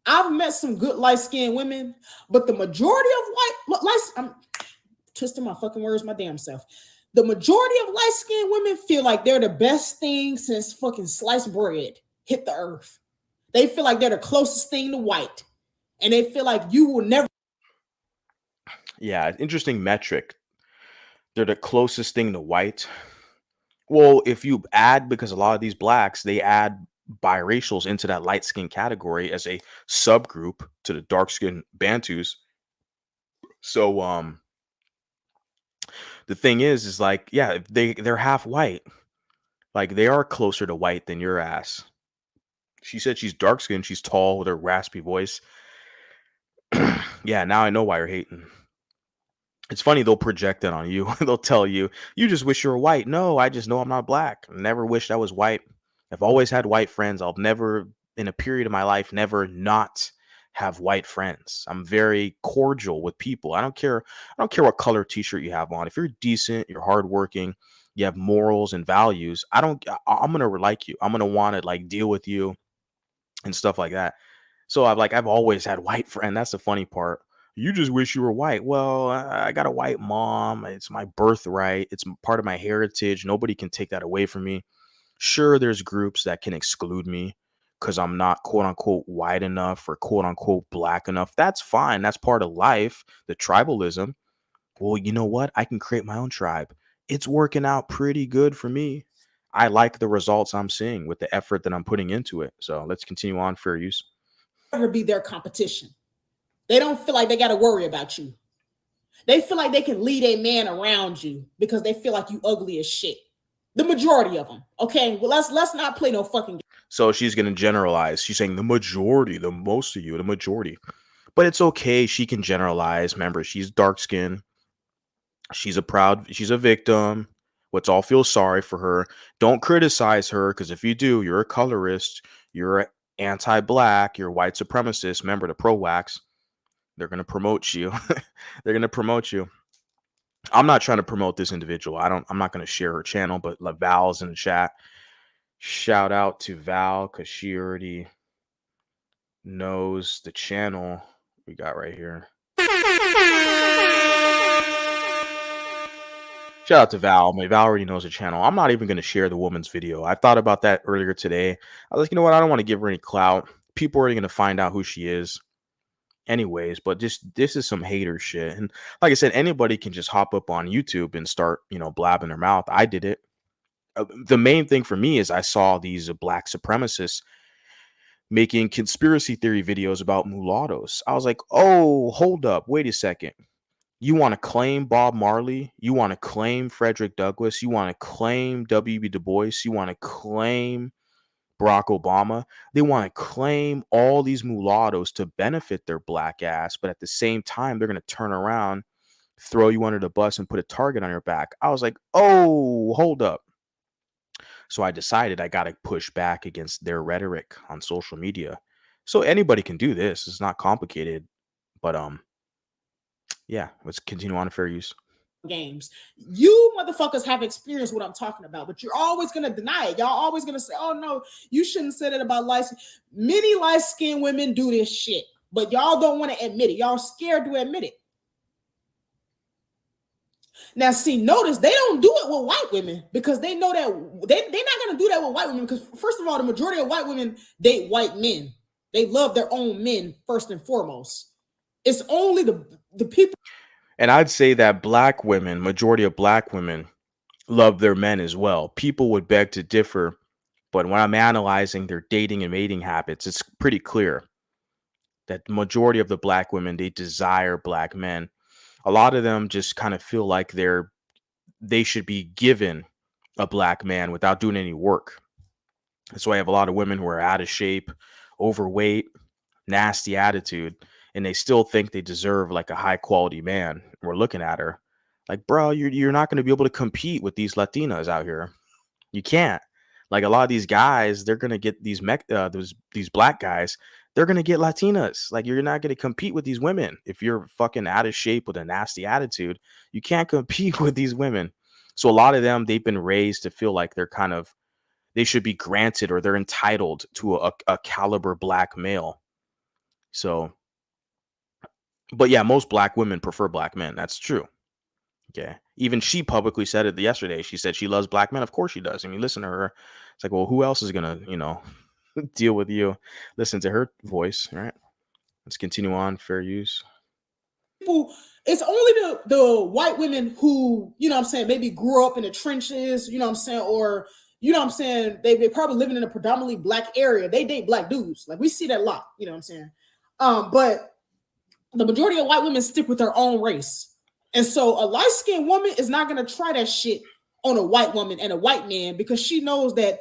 I've met some good light skinned women, but the majority of I'm twisting my fucking words, my damn self. The majority of light skinned women feel like they're the best thing since fucking sliced bread hit the earth. They feel like they're the closest thing to white, and they feel like you will never. Yeah, interesting metric. They're the closest thing to white. Well, if you add, because a lot of these blacks, they add biracials into that light skin category as a subgroup to the dark skin Bantus. So the thing is like, yeah, they're half white. Like they are closer to white than your ass. She said she's dark skinned, she's tall with her raspy voice. Yeah, now I know why you're hating. It's funny, they'll project it on you. They'll tell you, you just wish you were white. No, I just know I'm not black. Never wished I was white. I've always had white friends. I'll never, in a period of my life, never not have white friends. I'm very cordial with people. I don't care what color t-shirt you have on. If you're decent, you're hardworking, you have morals and values, I'm gonna like you. I'm gonna want to like deal with you and stuff like that. So I've always had white friend. That's the funny part. You just wish you were white. Well, I got a white mom. It's my birthright. It's part of my heritage. Nobody can take that away from me. Sure, there's groups that can exclude me because I'm not quote unquote white enough or quote unquote black enough. That's fine. That's part of life, the tribalism. Well, you know what? I can create my own tribe. It's working out pretty good for me. I like the results I'm seeing with the effort that I'm putting into it. So let's continue on. Fair use. Be their competition. They don't feel like they got to worry about you. They feel like they can lead a man around you because they feel like you ugly as shit. The majority of them. Okay, well let's not play no fucking game. So she's gonna generalize. She's saying the majority, the most of you, the majority. But it's okay. She can generalize. Remember, she's dark skinned. She's a victim. Let's all feel sorry for her. Don't criticize her, because if you do, you're a colorist, you're anti-black, you're a white supremacist. Remember the pro-wax. They're gonna promote you. They're gonna promote you. I'm not trying to promote this individual. I'm not gonna share her channel, but Val's in the chat. Shout out to Val because she already knows the channel we got right here. Shout out to Val. Val already knows the channel. I'm not even going to share the woman's video. I thought about that earlier today. I was like, you know what? I don't want to give her any clout. People are already going to find out who she is anyways, but this is some hater shit. And like I said, anybody can just hop up on YouTube and start, blabbing their mouth. I did it. The main thing for me is I saw these black supremacists making conspiracy theory videos about mulattoes. I was like, oh, hold up. Wait a second. You want to claim Bob Marley? You want to claim Frederick Douglass? You want to claim W.B. Du Bois? You want to claim Barack Obama? They want to claim all these mulattoes to benefit their black ass, but at the same time, they're going to turn around, throw you under the bus, and put a target on your back. I was like, oh, hold up. So I decided I got to push back against their rhetoric on social media. So anybody can do this. It's not complicated, but yeah, let's continue on to fair use. Games. You motherfuckers have experienced what I'm talking about, but you're always gonna deny it. Y'all always gonna say, "Oh no, you shouldn't say that about light." Many light-skinned women do this shit, but y'all don't want to admit it. Y'all scared to admit it. Now, see, notice they don't do it with white women because they know that they're not gonna do that with white women because first of all, the majority of white women date white men. They love their own men first and foremost. It's only the people. And I'd say that black women, majority of black women, love their men as well. People would beg to differ, but when I'm analyzing their dating and mating habits, it's pretty clear that the majority of the black women, they desire black men. A lot of them just kind of feel like they should be given a black man without doing any work. So I have a lot of women who are out of shape, overweight, nasty attitude, and they still think they deserve like a high quality man. We're looking at her like, bro, you're not going to be able to compete with these Latinas out here. You can't. Like a lot of these guys, they're going to get these black guys. they're gonna get Latinas. Like, you're not gonna compete with these women if you're fucking out of shape with a nasty attitude. You can't compete with these women. So a lot of them, they've been raised to feel like they're kind of they should be granted or they're entitled to a caliber black male. So, but yeah, most black women prefer black men. That's true. Okay. Even she publicly said it yesterday. She said she loves black men. Of course she does. I mean, listen to her. It's like, well, who else is gonna, deal with you? Listen to her voice, right? Let's continue on. Fair use. People, it's only the white women who, you know what I'm saying, maybe grew up in the trenches, you know what I'm saying, or you know what I'm saying, they probably living in a predominantly black area. They date black dudes. Like, we see that a lot, you know what I'm saying? But the majority of white women stick with their own race. And so a light-skinned woman is not going to try that shit on a white woman and a white man, because she knows that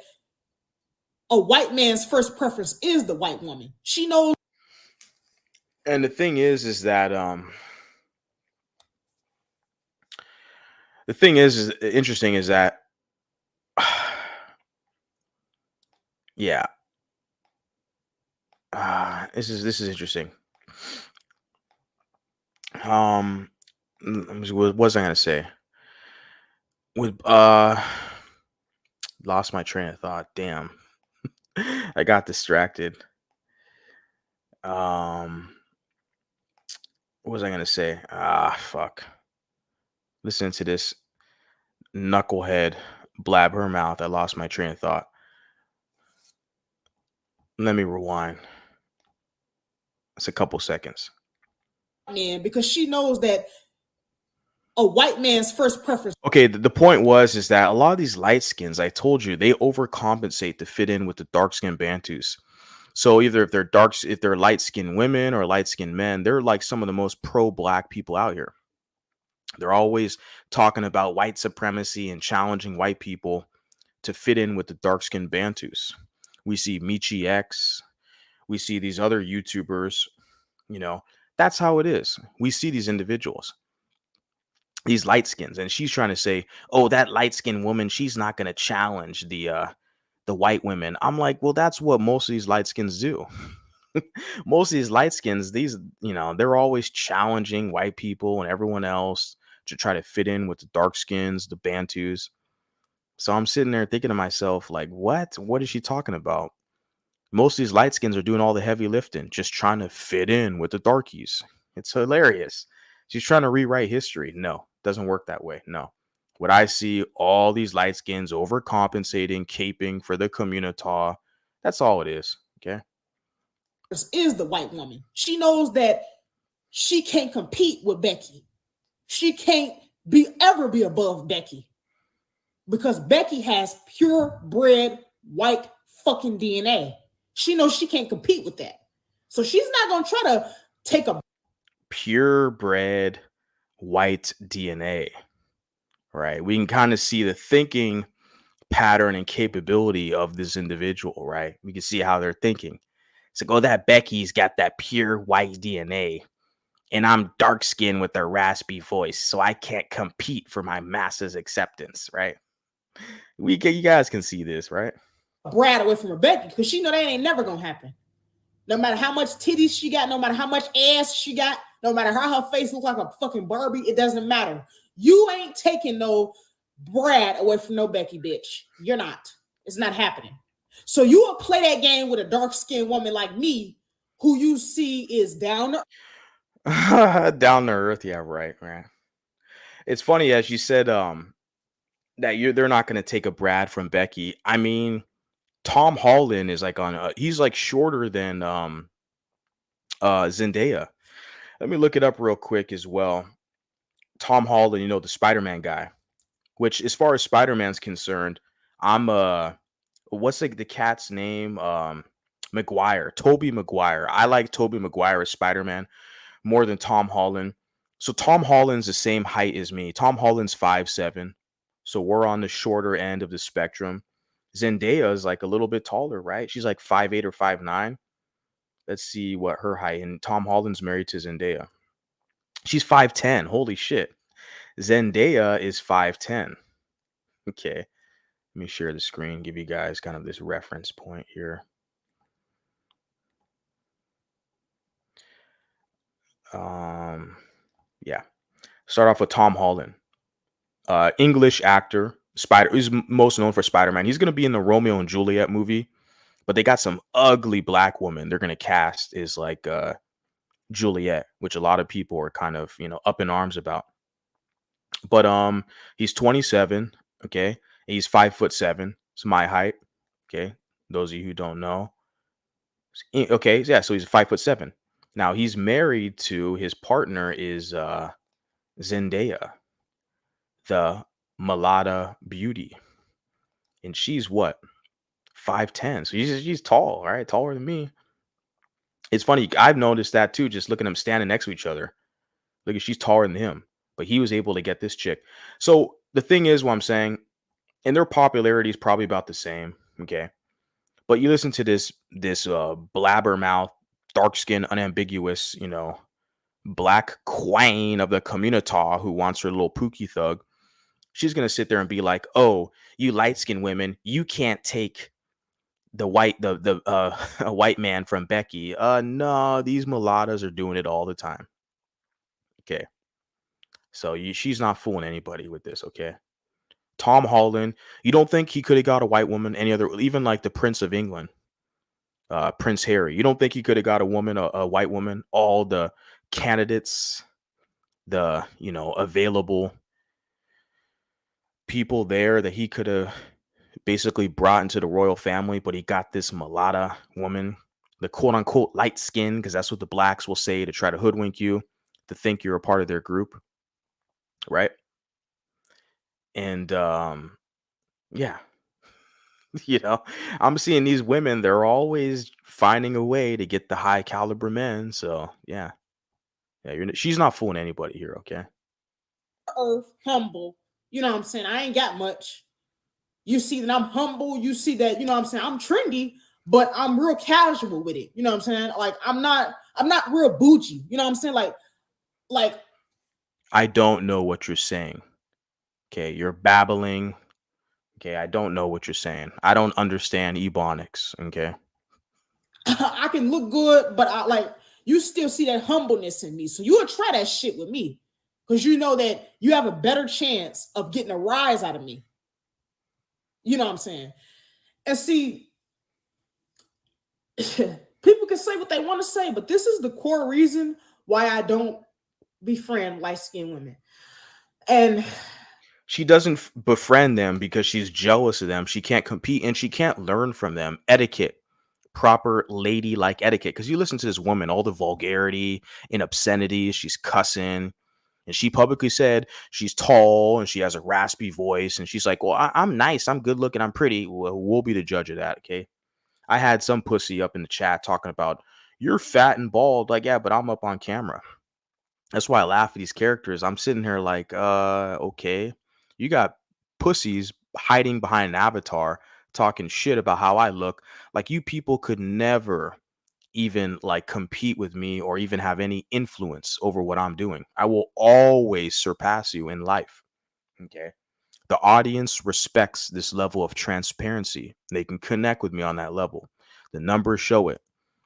a white man's first preference is the white woman. She knows. And the thing is that the thing is interesting is that yeah, this is interesting. What was I gonna say? With lost my train of thought. Damn, I got distracted. What was I gonna say? Fuck. Listen to this knucklehead blab her mouth. I lost my train of thought. Let me rewind. It's a couple seconds. Man, because she knows that a white man's first preference. Okay, the point is that a lot of these light skins, I told you, they overcompensate to fit in with the dark skinned Bantus. So either if they're light skinned women or light skinned men, they're like some of the most pro black people out here. They're always talking about white supremacy and challenging white people to fit in with the dark skinned Bantus. We see Michi X, we see these other YouTubers, that's how it is. We see these individuals, these light skins, and she's trying to say, oh, that light skinned woman, she's not going to challenge the white women. I'm like, well, that's what most of these light skins do. Most of these light skins, they're always challenging white people and everyone else to try to fit in with the dark skins, the Bantus. So I'm sitting there thinking to myself, like, what is she talking about? Most of these light skins are doing all the heavy lifting, just trying to fit in with the darkies. It's hilarious. She's trying to rewrite history. No, doesn't work that way. No. What I see, all these light skins overcompensating, caping for the community. That's all it is. Okay. Is the white woman. She knows that she can't compete with Becky. She can't ever be above Becky, because Becky has purebred white fucking DNA. She knows she can't compete with that. So she's not going to try to take a purebred white DNA, right? We can kind of see the thinking pattern and capability of this individual, right? We can see how they're thinking. It's like, oh, that Becky's got that pure white DNA, and I'm dark skinned with a raspy voice, so I can't compete for my masses acceptance, right? You guys can see this, right? Brad away from Rebecca, because she know that ain't never gonna happen. No matter how much titties she got, no matter how much ass she got, no matter how her face looks like a fucking Barbie, it doesn't matter. You ain't taking no Brad away from no Becky, bitch. You're not. It's not happening. So you will play that game with a dark-skinned woman like me, who you see is down to down to earth. Yeah, right. It's funny, as you said, that they're not going to take a Brad from Becky. I mean, Tom Holland is like he's like shorter than Zendaya. Let me look it up real quick as well. Tom Holland, the Spider-Man guy, which, as far as Spider-Man's concerned, I'm what's like the cat's name? Maguire, Tobey Maguire. I like Tobey Maguire as Spider-Man more than Tom Holland. So Tom Holland's the same height as me. Tom Holland's 5'7". So we're on the shorter end of the spectrum. Zendaya is like a little bit taller, right? She's like 5'8" or 5'9". Let's see what her height. And Tom Holland's married to Zendaya. She's 5'10". Holy shit. Zendaya is 5'10". Okay. Let me share the screen, give you guys kind of this reference point here. Um, yeah. Start off with Tom Holland, English actor. Spider is most known for Spider-Man. He's gonna be in the Romeo and Juliet movie, but they got some ugly black woman they're gonna cast is like Juliet, which a lot of people are kind of up in arms about. But he's 27. Okay, and he's 5'7". It's my height. Okay, those of you who don't know. Okay, yeah, so he's 5'7". Now he's married to his partner is Zendaya, the Mulatto beauty, and she's what 5'10". So she's tall, right? Taller than me. It's funny. I've noticed that too. Just looking at them standing next to each other. Look at she's taller than him, but he was able to get this chick. So the thing is, what I'm saying, and their popularity is probably about the same. Okay, but you listen to this blabbermouth, dark skin, unambiguous, black queen of the communita who wants her little pookie thug. She's gonna sit there and be like, "Oh, you light skinned women, you can't take the a white man from Becky. No, these mulattoes are doing it all the time." Okay, so she's not fooling anybody with this. Okay, Tom Holland, you don't think he could have got a white woman, any other, even like the Prince of England, Prince Harry. You don't think he could have got a woman, a white woman? All the candidates, the available people there that he could have basically brought into the royal family, but he got this mulatto woman, the quote unquote light skin, because that's what the blacks will say to try to hoodwink you, to think you're a part of their group, right? And yeah, you know, I'm seeing these women, they're always finding a way to get the high caliber men. So yeah, yeah, she's not fooling anybody here, okay? Earth, humble. You know what I'm saying? I ain't got much. You see that I'm humble. You see that, you know what I'm saying? I'm trendy, but I'm real casual with it. You know what I'm saying? Like I'm not real bougie. You know what I'm saying? Like I don't know what you're saying. Okay, you're babbling. Okay, I don't know what you're saying. I don't understand ebonics. Okay. I can look good, but I like you still see that humbleness in me. So you would try that shit with me. Because you know that you have a better chance of getting a rise out of me. You know what I'm saying? And see, people can say what they want to say, but this is the core reason why I don't befriend light skinned women. And She doesn't befriend them because she's jealous of them. She can't compete and she can't learn from them etiquette, proper ladylike etiquette. Because you listen to this woman, all the vulgarity and obscenity, she's cussing. And she publicly said she's tall and she has a raspy voice. And she's like, "Well, I'm nice. I'm good looking. I'm pretty. Well, we'll be the judge of that." Okay. I had some pussy up in the chat talking about, "You're fat and bald." Like, yeah, but I'm up on camera. That's why I laugh at these characters. I'm sitting here like, okay. You got pussies hiding behind an avatar talking shit about how I look. Like, you people could never even like compete with me or even have any influence over what I'm doing. I will always surpass you in life. Okay. The audience respects this level of transparency. They can connect with me on that level. The numbers show it.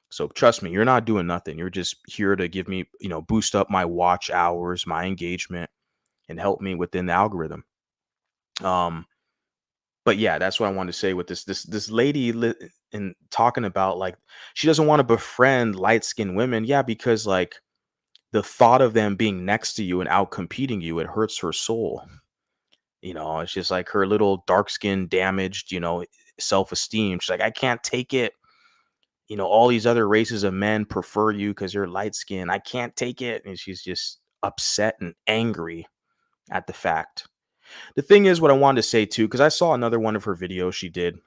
So trust me, you're not doing nothing. You're just here to give me, boost up my watch hours, my engagement, and help me within the algorithm. Um, but yeah, that's what I wanted to say with this lady in talking about like she doesn't want to befriend light skinned women. Yeah, because like the thought of them being next to you and out competing you, it hurts her soul. It's just like her little dark skin damaged, self esteem. She's like, I can't take it. All these other races of men prefer you because you're light skinned. I can't take it. And she's just upset and angry at the fact. The thing is, what I wanted to say too, because I saw another one of her videos she did.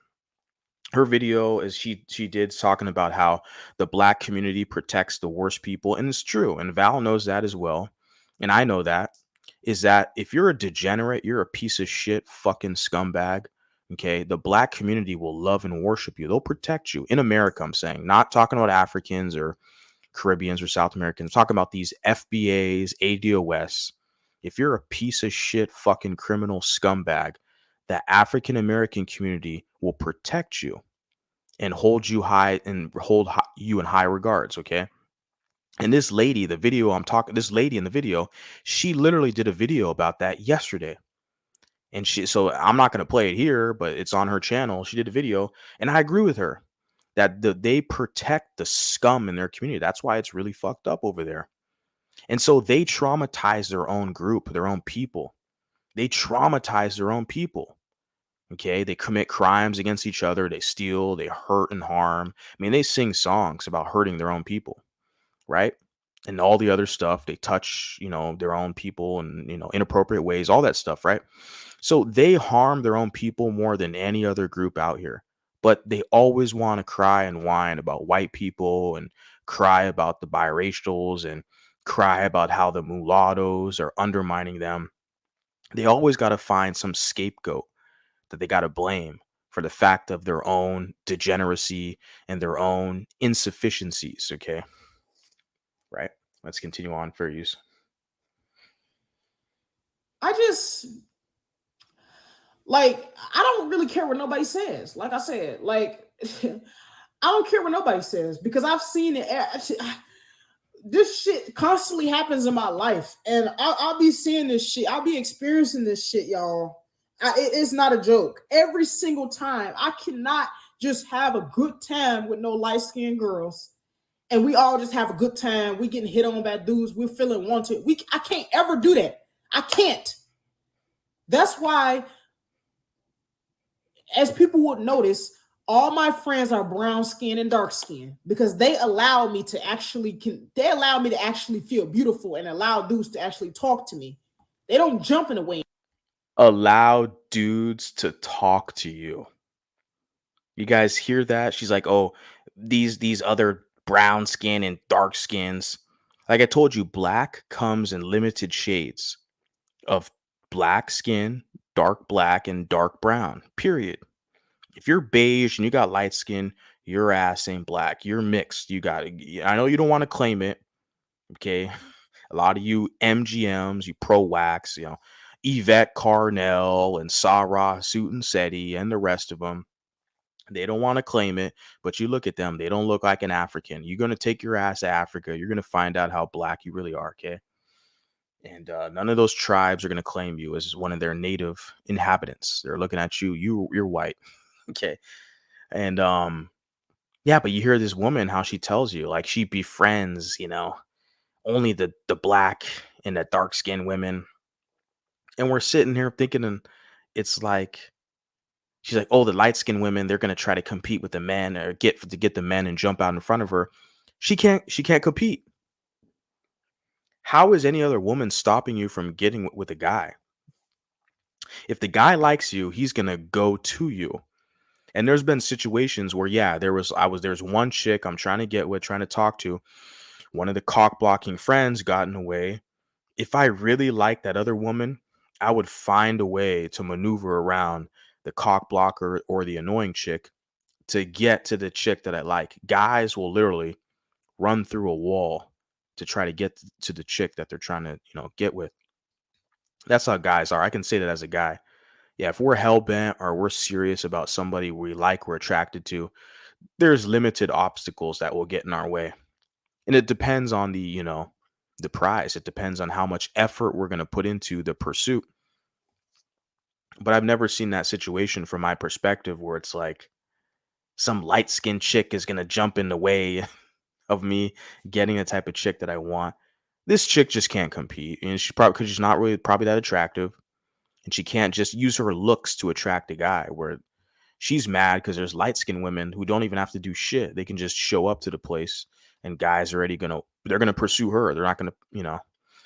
Her video is she did talking about how the black community protects the worst people. And it's true. And Val knows that as well. And I know that. Is that if you're a degenerate, you're a piece of shit fucking scumbag. Okay, the black community will love and worship you. They'll protect you in America. I'm saying, not talking about Africans or Caribbeans or South Americans. I'm talking about these FBAs, ADOS. If you're a piece of shit fucking criminal scumbag, the African American community will protect you and hold you high and hold you in high regards. Okay, And this lady, the video I'm talking, this lady in the video, she literally did a video about that yesterday. And so I'm not going to play it here, but it's on her channel. She did a video, and I agree with her that they protect the scum in their community. That's why it's really fucked up over there. And so they traumatize their own group, their own people. They traumatize their own people. Okay. They commit crimes against each other. They steal, they hurt and harm. I mean, they sing songs about hurting their own people, right? And all the other stuff. They touch, their own people in, inappropriate ways, all that stuff, right? So they harm their own people more than any other group out here. But they always want to cry and whine about white people and cry about the biracials and cry about how the mulattoes are undermining them. They always got to find some scapegoat that they got to blame for the fact of their own degeneracy and their own insufficiencies. Okay. Right. Let's continue on for use. I just like I don't really care what nobody says. Like I said, like I don't care what nobody says because I've seen it. This shit constantly happens in my life, and I'll be seeing this shit. I'll be experiencing this shit, y'all. It's not a joke. Every single time, I cannot just have a good time with no light skinned girls, and we all just have a good time. We getting hit on by dudes. We're feeling wanted. I can't ever do that. I can't. That's why, as people would notice, all my friends are brown skin and dark skin because they allow me to actually feel beautiful and allow dudes to actually talk to me. They don't jump in the way. Allow dudes to talk to you. You guys hear that? She's like, "Oh, these other brown skin and dark skins." Like I told you, black comes in limited shades of black skin, dark black, and dark brown. Period. If you're beige and you got light skin, your ass ain't black. You're mixed. You got it. I know you don't want to claim it. Okay. A lot of you MGMs, you pro wax, Yvette Carnell and Sarah Suit Seti and the rest of them. They don't want to claim it, but you look at them, they don't look like an African. You're going to take your ass to Africa. You're going to find out how black you really are. Okay. And none of those tribes are going to claim you as one of their native inhabitants. They're looking at you. You're white. Okay. And yeah, but you hear this woman how she tells you like she befriends, only the black and the dark skinned women. And we're sitting here thinking, and it's like she's like, oh, the light skinned women, they're gonna try to compete with the men or get the men and jump out in front of her. She can't compete. How is any other woman stopping you from getting with a guy? If the guy likes you, he's gonna go to you. And there's been situations where, yeah, there's one chick I'm trying to get with, trying to talk to. One of the cock blocking friends got in the way. If I really liked that other woman, I would find a way to maneuver around the cock blocker or the annoying chick to get to the chick that I like. Guys will literally run through a wall to try to get to the chick that they're trying to, get with. That's how guys are. I can say that as a guy. Yeah, if we're hell bent or we're serious about somebody we like, we're attracted to, there's limited obstacles that will get in our way. And it depends on the prize. It depends on how much effort we're going to put into the pursuit. But I've never seen that situation from my perspective where it's like some light skinned chick is going to jump in the way of me getting the type of chick that I want. This chick just can't compete. And she probably, because she's not really probably that attractive. And she can't just use her looks to attract a guy where she's mad because there's light skinned women who don't even have to do shit. They can just show up to the place and guys are already they're going to pursue her. They're not going to,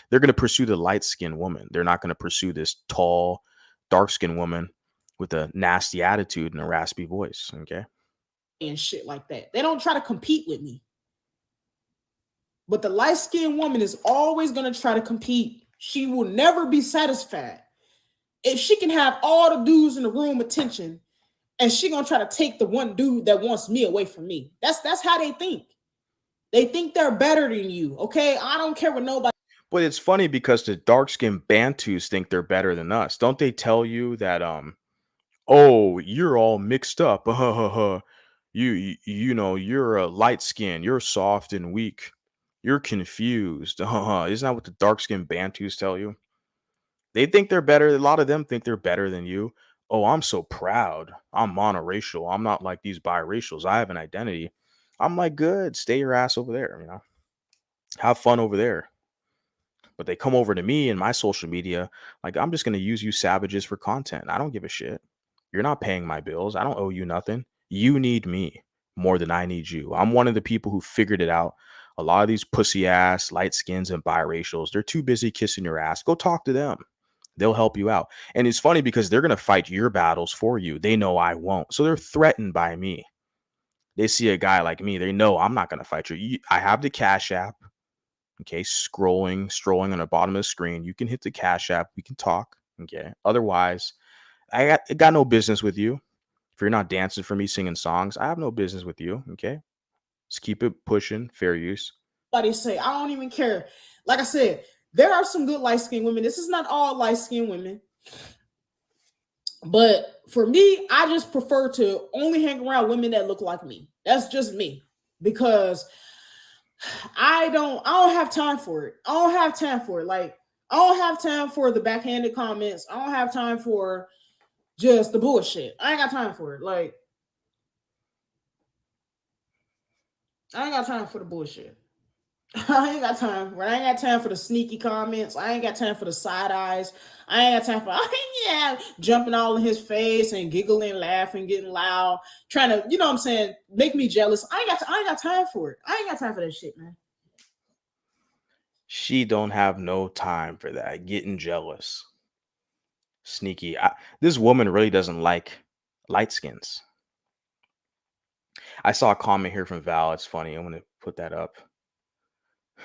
they're going to pursue the light skinned woman. They're not going to pursue this tall, dark skinned woman with a nasty attitude and a raspy voice. Okay. And shit like that. They don't try to compete with me. But the light skinned woman is always going to try to compete. She will never be satisfied. If she can have all the dudes in the room attention, and she gonna try to take the one dude that wants me away from me. That's how they think. They think they're better than you. Okay, I don't care what nobody. But it's funny because the dark skinned Bantus think they're better than us. Don't they tell you that oh, you're all mixed up. You're a light skin, you're soft and weak. You're confused. Isn't that what the dark skinned Bantus tell you? They think they're better. A lot of them think they're better than you. Oh, I'm so proud. I'm monoracial. I'm not like these biracials. I have an identity. I'm like, good. Stay your ass over there. Have fun over there. But they come over to me and my social media, like, I'm just going to use you savages for content. I don't give a shit. You're not paying my bills. I don't owe you nothing. You need me more than I need you. I'm one of the people who figured it out. A lot of these pussy ass, light skins, and biracials, they're too busy kissing your ass. Go talk to them. They'll help you out. And it's funny because they're going to fight your battles for you. They know I won't. So they're threatened by me. They see a guy like me. They know I'm not going to fight you. I have the Cash App. Okay, strolling on the bottom of the screen. You can hit the Cash App. We can talk. Okay. Otherwise, I got no business with you. If you're not dancing for me, singing songs, I have no business with you. Okay. Just keep it pushing. Fair use. Somebody say, I don't even care. Like I said, there are some good light skinned women. This is not all light skinned women. But for me, I just prefer to only hang around women that look like me. That's just me. Because I don't have time for it. I don't have time for it. Like, I don't have time for the backhanded comments. I don't have time for just the bullshit. I ain't got time for it. Like, I ain't got time for the bullshit. I ain't got time. I ain't got time for the sneaky comments. I ain't got time for the side eyes. I ain't got time for jumping all in his face and giggling, laughing, getting loud, trying to, you know what I'm saying, make me jealous. I ain't got time for it. I ain't got time for that shit, man. She don't have no time for that. Getting jealous. Sneaky. This woman really doesn't like light skins. I saw a comment here from Val. It's funny. I'm going to put that up.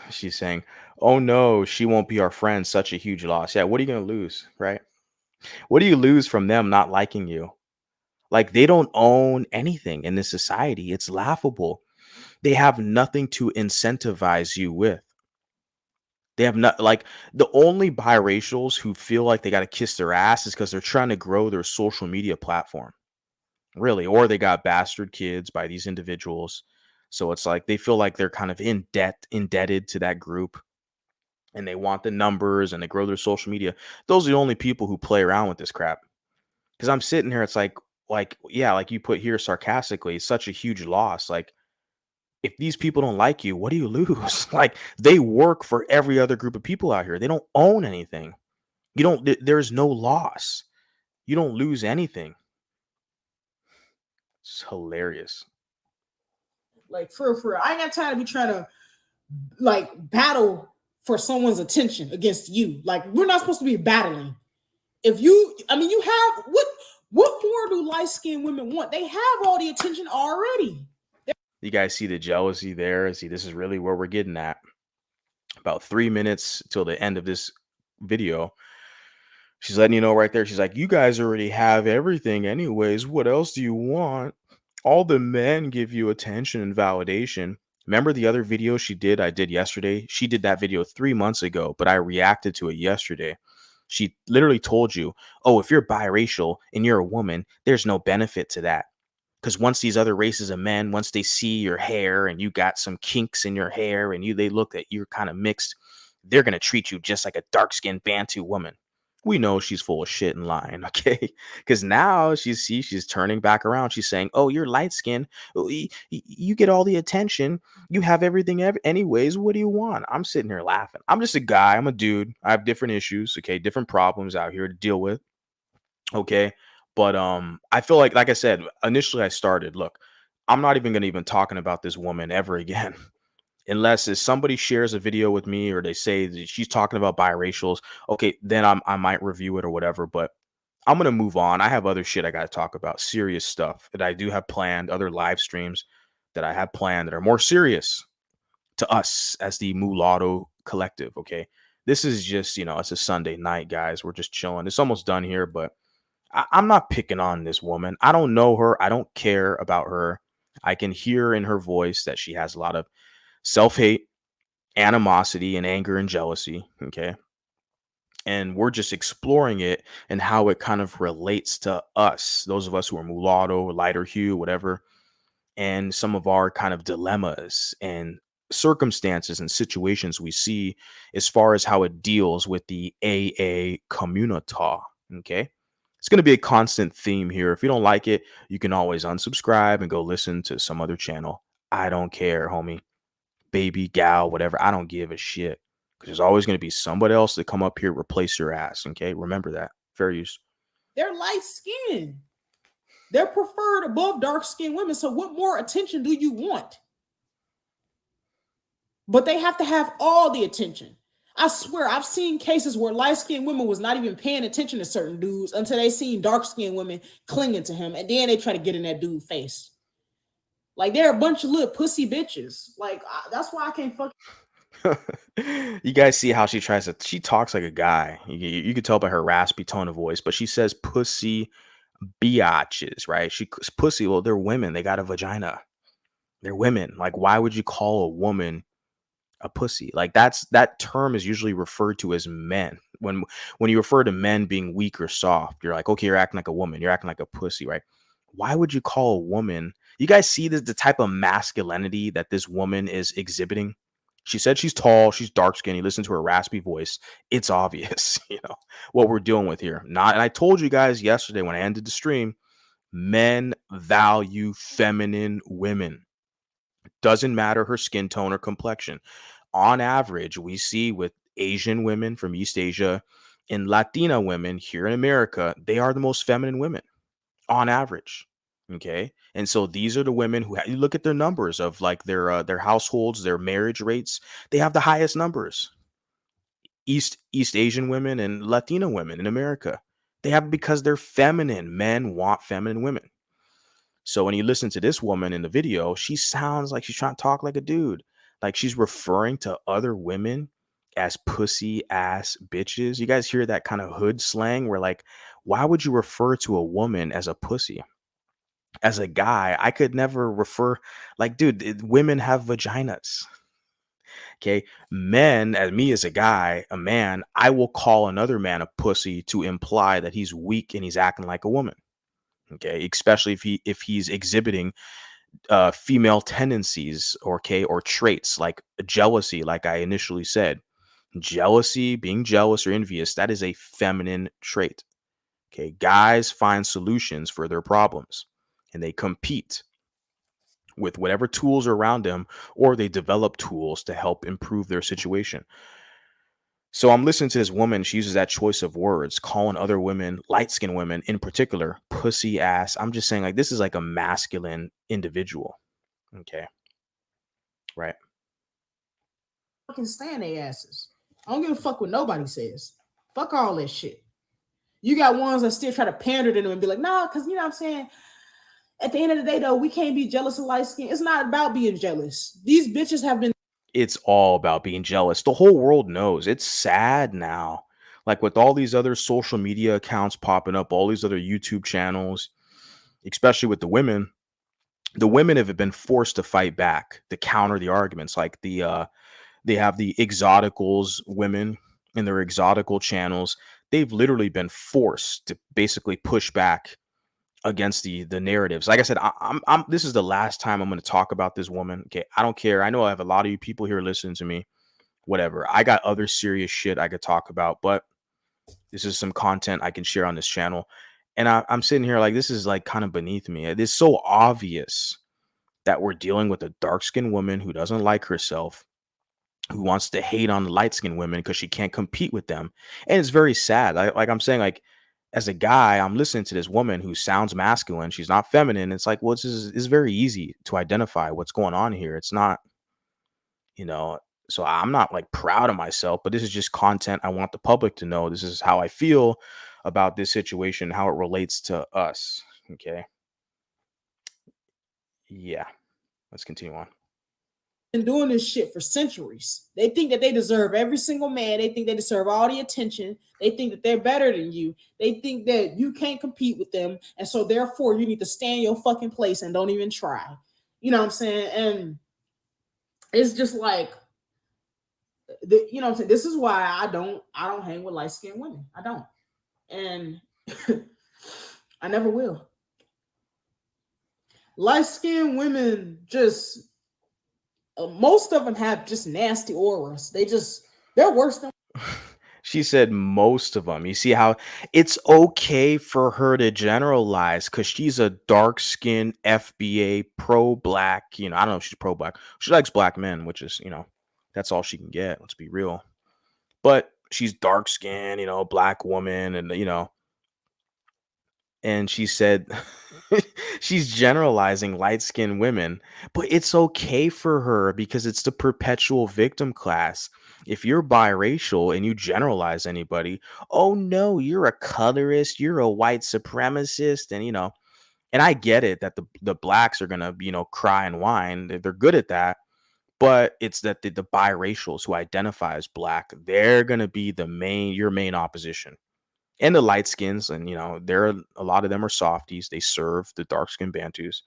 She's saying, oh no, she won't be our friend. Such a huge loss. Yeah, what are you going to lose, right? What do you lose from them not liking you? Like, they don't own anything in this society. It's laughable. They have nothing to incentivize you with. They have not, like, the only biracials who feel like they got to kiss their ass is because they're trying to grow their social media platform. Really, or they got bastard kids by these individuals. So it's like they feel like they're kind of indebted to that group, and they want the numbers and they grow their social media. Those are the only people who play around with this crap. Because I'm sitting here, it's like yeah, like you put here sarcastically, it's such a huge loss. Like, if these people don't like you, what do you lose? Like, they work for every other group of people out here. They don't own anything. There's no loss. You don't lose anything. It's hilarious. Like, for real. I ain't got time to be trying to, like, battle for someone's attention against you. Like, we're not supposed to be battling. If you, I mean, you have, what more do light-skinned women want? They have all the attention already. You guys see the jealousy there? See, this is really where we're getting at. About 3 minutes till the end of this video. She's letting you know right there. She's like, you guys already have everything anyways. What else do you want? All the men give you attention and validation. Remember the other video I did yesterday? She did that video 3 months ago, but I reacted to it yesterday. She literally told you, oh, if you're biracial and you're a woman, there's no benefit to that. Because once these other races of men, once they see your hair and you got some kinks in your hair and they look at you're kind of mixed, they're going to treat you just like a dark-skinned Bantu woman. We know she's full of shit and lying, okay? Because now she's turning back around. She's saying, oh, you're light-skinned. You get all the attention. You have everything anyways. What do you want? I'm sitting here laughing. I'm just a guy. I'm a dude. I have different issues, okay? Different problems out here to deal with, okay? But I feel like I said, initially I started, look, I'm not even gonna even talking about this woman ever again. Unless if somebody shares a video with me or they say that she's talking about biracials, okay, then I might review it or whatever. But I'm gonna move on. I have other shit I gotta talk about, serious stuff that I do have planned, other live streams that I have planned that are more serious to us as the Mulatto collective. Okay. This is just, it's a Sunday night, guys. We're just chilling. It's almost done here, but I'm not picking on this woman. I don't know her. I don't care about her. I can hear in her voice that she has a lot of self-hate, animosity, and anger and jealousy. Okay. And we're just exploring it and how it kind of relates to us, those of us who are mulatto, lighter hue, whatever, and some of our kind of dilemmas and circumstances and situations we see as far as how it deals with the AA community. Okay. It's going to be a constant theme here. If you don't like it, you can always unsubscribe and go listen to some other channel. I don't care, homie. Baby, gal, whatever. I don't give a shit. Because there's always going to be somebody else that come up here, replace your ass. Okay. Remember that. Fair use. They're light skinned. They're preferred above dark skinned women. So what more attention do you want? But they have to have all the attention. I swear, I've seen cases where light-skinned women was not even paying attention to certain dudes until they seen dark-skinned women clinging to him, and then they try to get in that dude's face. Like, they're a bunch of little pussy bitches. Like, that's why I can't fuck. You guys see how she talks like a guy. You could tell by her raspy tone of voice, but she says pussy biatches, right? Pussy, well, they're women. They got a vagina. They're women. Like, why would you call a woman a pussy? Like, that term is usually referred to as men. When you refer to men being weak or soft, you're like, okay, you're acting like a woman. You're acting like a pussy, right? Why would you call a woman? You guys see the type of masculinity that this woman is exhibiting? She said she's tall, she's dark skinned. You listen to her raspy voice. It's obvious, what we're dealing with here. And I told you guys yesterday when I ended the stream, men value feminine women. Doesn't matter her skin tone or complexion. On average, we see with Asian women from East Asia and Latina women here in America, they are the most feminine women on average. Okay. And so these are the women who you look at their numbers of like their households, their marriage rates. They have the highest numbers. East Asian women and Latina women in America. They have it because they're feminine. Men want feminine women. So when you listen to this woman in the video, she sounds like she's trying to talk like a dude. Like she's referring to other women as pussy ass bitches. You guys hear that kind of hood slang where like, why would you refer to a woman as a pussy? As a guy, I could never refer like, dude, women have vaginas. Okay. Men, as me as a guy, a man, I will call another man a pussy to imply that he's weak and he's acting like a woman. Okay, especially if he's exhibiting female tendencies or traits like jealousy, like I initially said. Jealousy, being jealous or envious, that is a feminine trait. Okay, guys find solutions for their problems and they compete with whatever tools are around them, or they develop tools to help improve their situation. So I'm listening to this woman. She uses that choice of words, calling other women, light skinned women in particular, pussy ass. I'm just saying, like, this is like a masculine individual. Okay. Right. Fucking stand their asses. I don't give a fuck what nobody says. Fuck all that shit. You got ones that still try to pander to them and be like, nah, because you know what I'm saying? At the end of the day, though, we can't be jealous of light skin. It's not about being jealous. These bitches have been. It's all about being jealous. The whole world knows. It's sad now. Like with all these other social media accounts popping up, all these other YouTube channels, especially with the women have been forced to fight back to counter the arguments. Like they have the exoticals women in their exotical channels. They've literally been forced to basically push back against the narratives. Like I said, I'm this is the last time I'm going to talk about this woman. Okay, I don't care. I know I have a lot of you people here listening to me. Whatever. I got other serious shit I could talk about, but this is some content I can share on this channel. And I'm sitting here like this is like kind of beneath me. It is so obvious that we're dealing with a dark skinned woman who doesn't like herself, who wants to hate on the light skinned women because she can't compete with them. And it's very sad. Like I'm saying, like, as a guy, I'm listening to this woman who sounds masculine. She's not feminine. It's like, well, it's very easy to identify what's going on here. It's not, you know, so I'm not like proud of myself, but this is just content I want the public to know. This is how I feel about this situation, how it relates to us. Okay. Yeah. Let's continue on. Been doing this shit for centuries. They think that they deserve every single man. They think they deserve all the attention. They think that they're better than you. They think that you can't compete with them. And so therefore you need to stand your fucking place and don't even try. You know what I'm saying? And it's just like, you know what I'm saying? This is why I don't hang with light-skinned women. I don't. And I never will. Light-skinned women just Most of them have just nasty auras. They're worse than. She said most of them. You see how it's okay for her to generalize because she's a dark skinned FBA pro black. I don't know if she's pro black. She likes black men, which is, that's all she can get. Let's be real. But she's dark skinned, black woman, and she said she's generalizing light skinned women, but it's okay for her because it's the perpetual victim class. If you're biracial and you generalize anybody, oh no, you're a colorist, you're a white supremacist, and I get it that the blacks are gonna, cry and whine. They're good at that. But it's that the biracials who identify as black, they're gonna be your main opposition, and the light skins, and there are a lot of them are softies. They serve the dark skinned Bantus,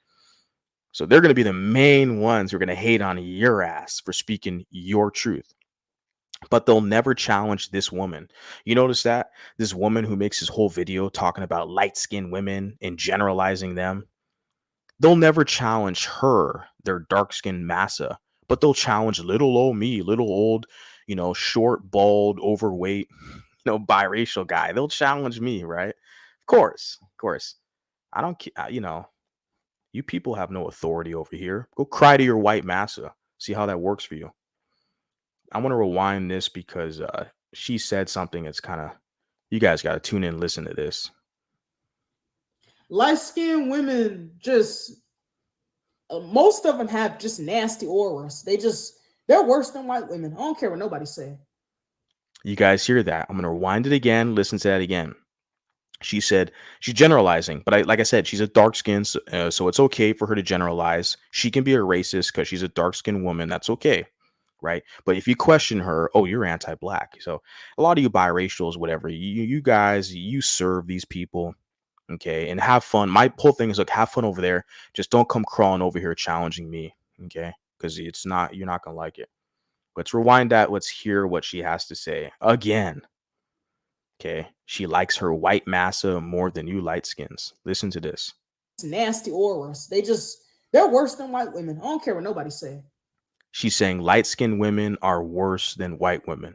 so they're going to be the main ones who are going to hate on your ass for speaking your truth. But they'll never challenge this woman. You notice that this woman who makes this whole video talking about light skinned women and generalizing them, they'll never challenge her, their dark skinned massa, but they'll challenge little old me, little old, short, bald, overweight, biracial guy. They'll challenge me, right? Of course, of course. I don't care. You people have no authority over here. Go cry to your white massa. See how that works for you. I want to rewind this because she said something that's kind of, you guys got to tune in and listen to this. Light skinned women just most of them have just nasty auras. They're worse than white women. I don't care what nobody say. You guys hear that? I'm gonna rewind it again. Listen to that again. She said she's generalizing, but like I said, she's a dark skin, so it's okay for her to generalize. She can be a racist because she's a dark skinned woman. That's okay, right? But if you question her, oh, you're anti-black. So a lot of you biracials, whatever, you guys, you serve these people, okay, and have fun. My whole thing is, look, have fun over there. Just don't come crawling over here challenging me, okay? Because you're not gonna like it. Let's rewind that. Let's hear what she has to say again. Okay. She likes her white massa more than you light skins. Listen to this. Nasty auras. They're worse than white women. I don't care what nobody say. She's saying light skinned women are worse than white women.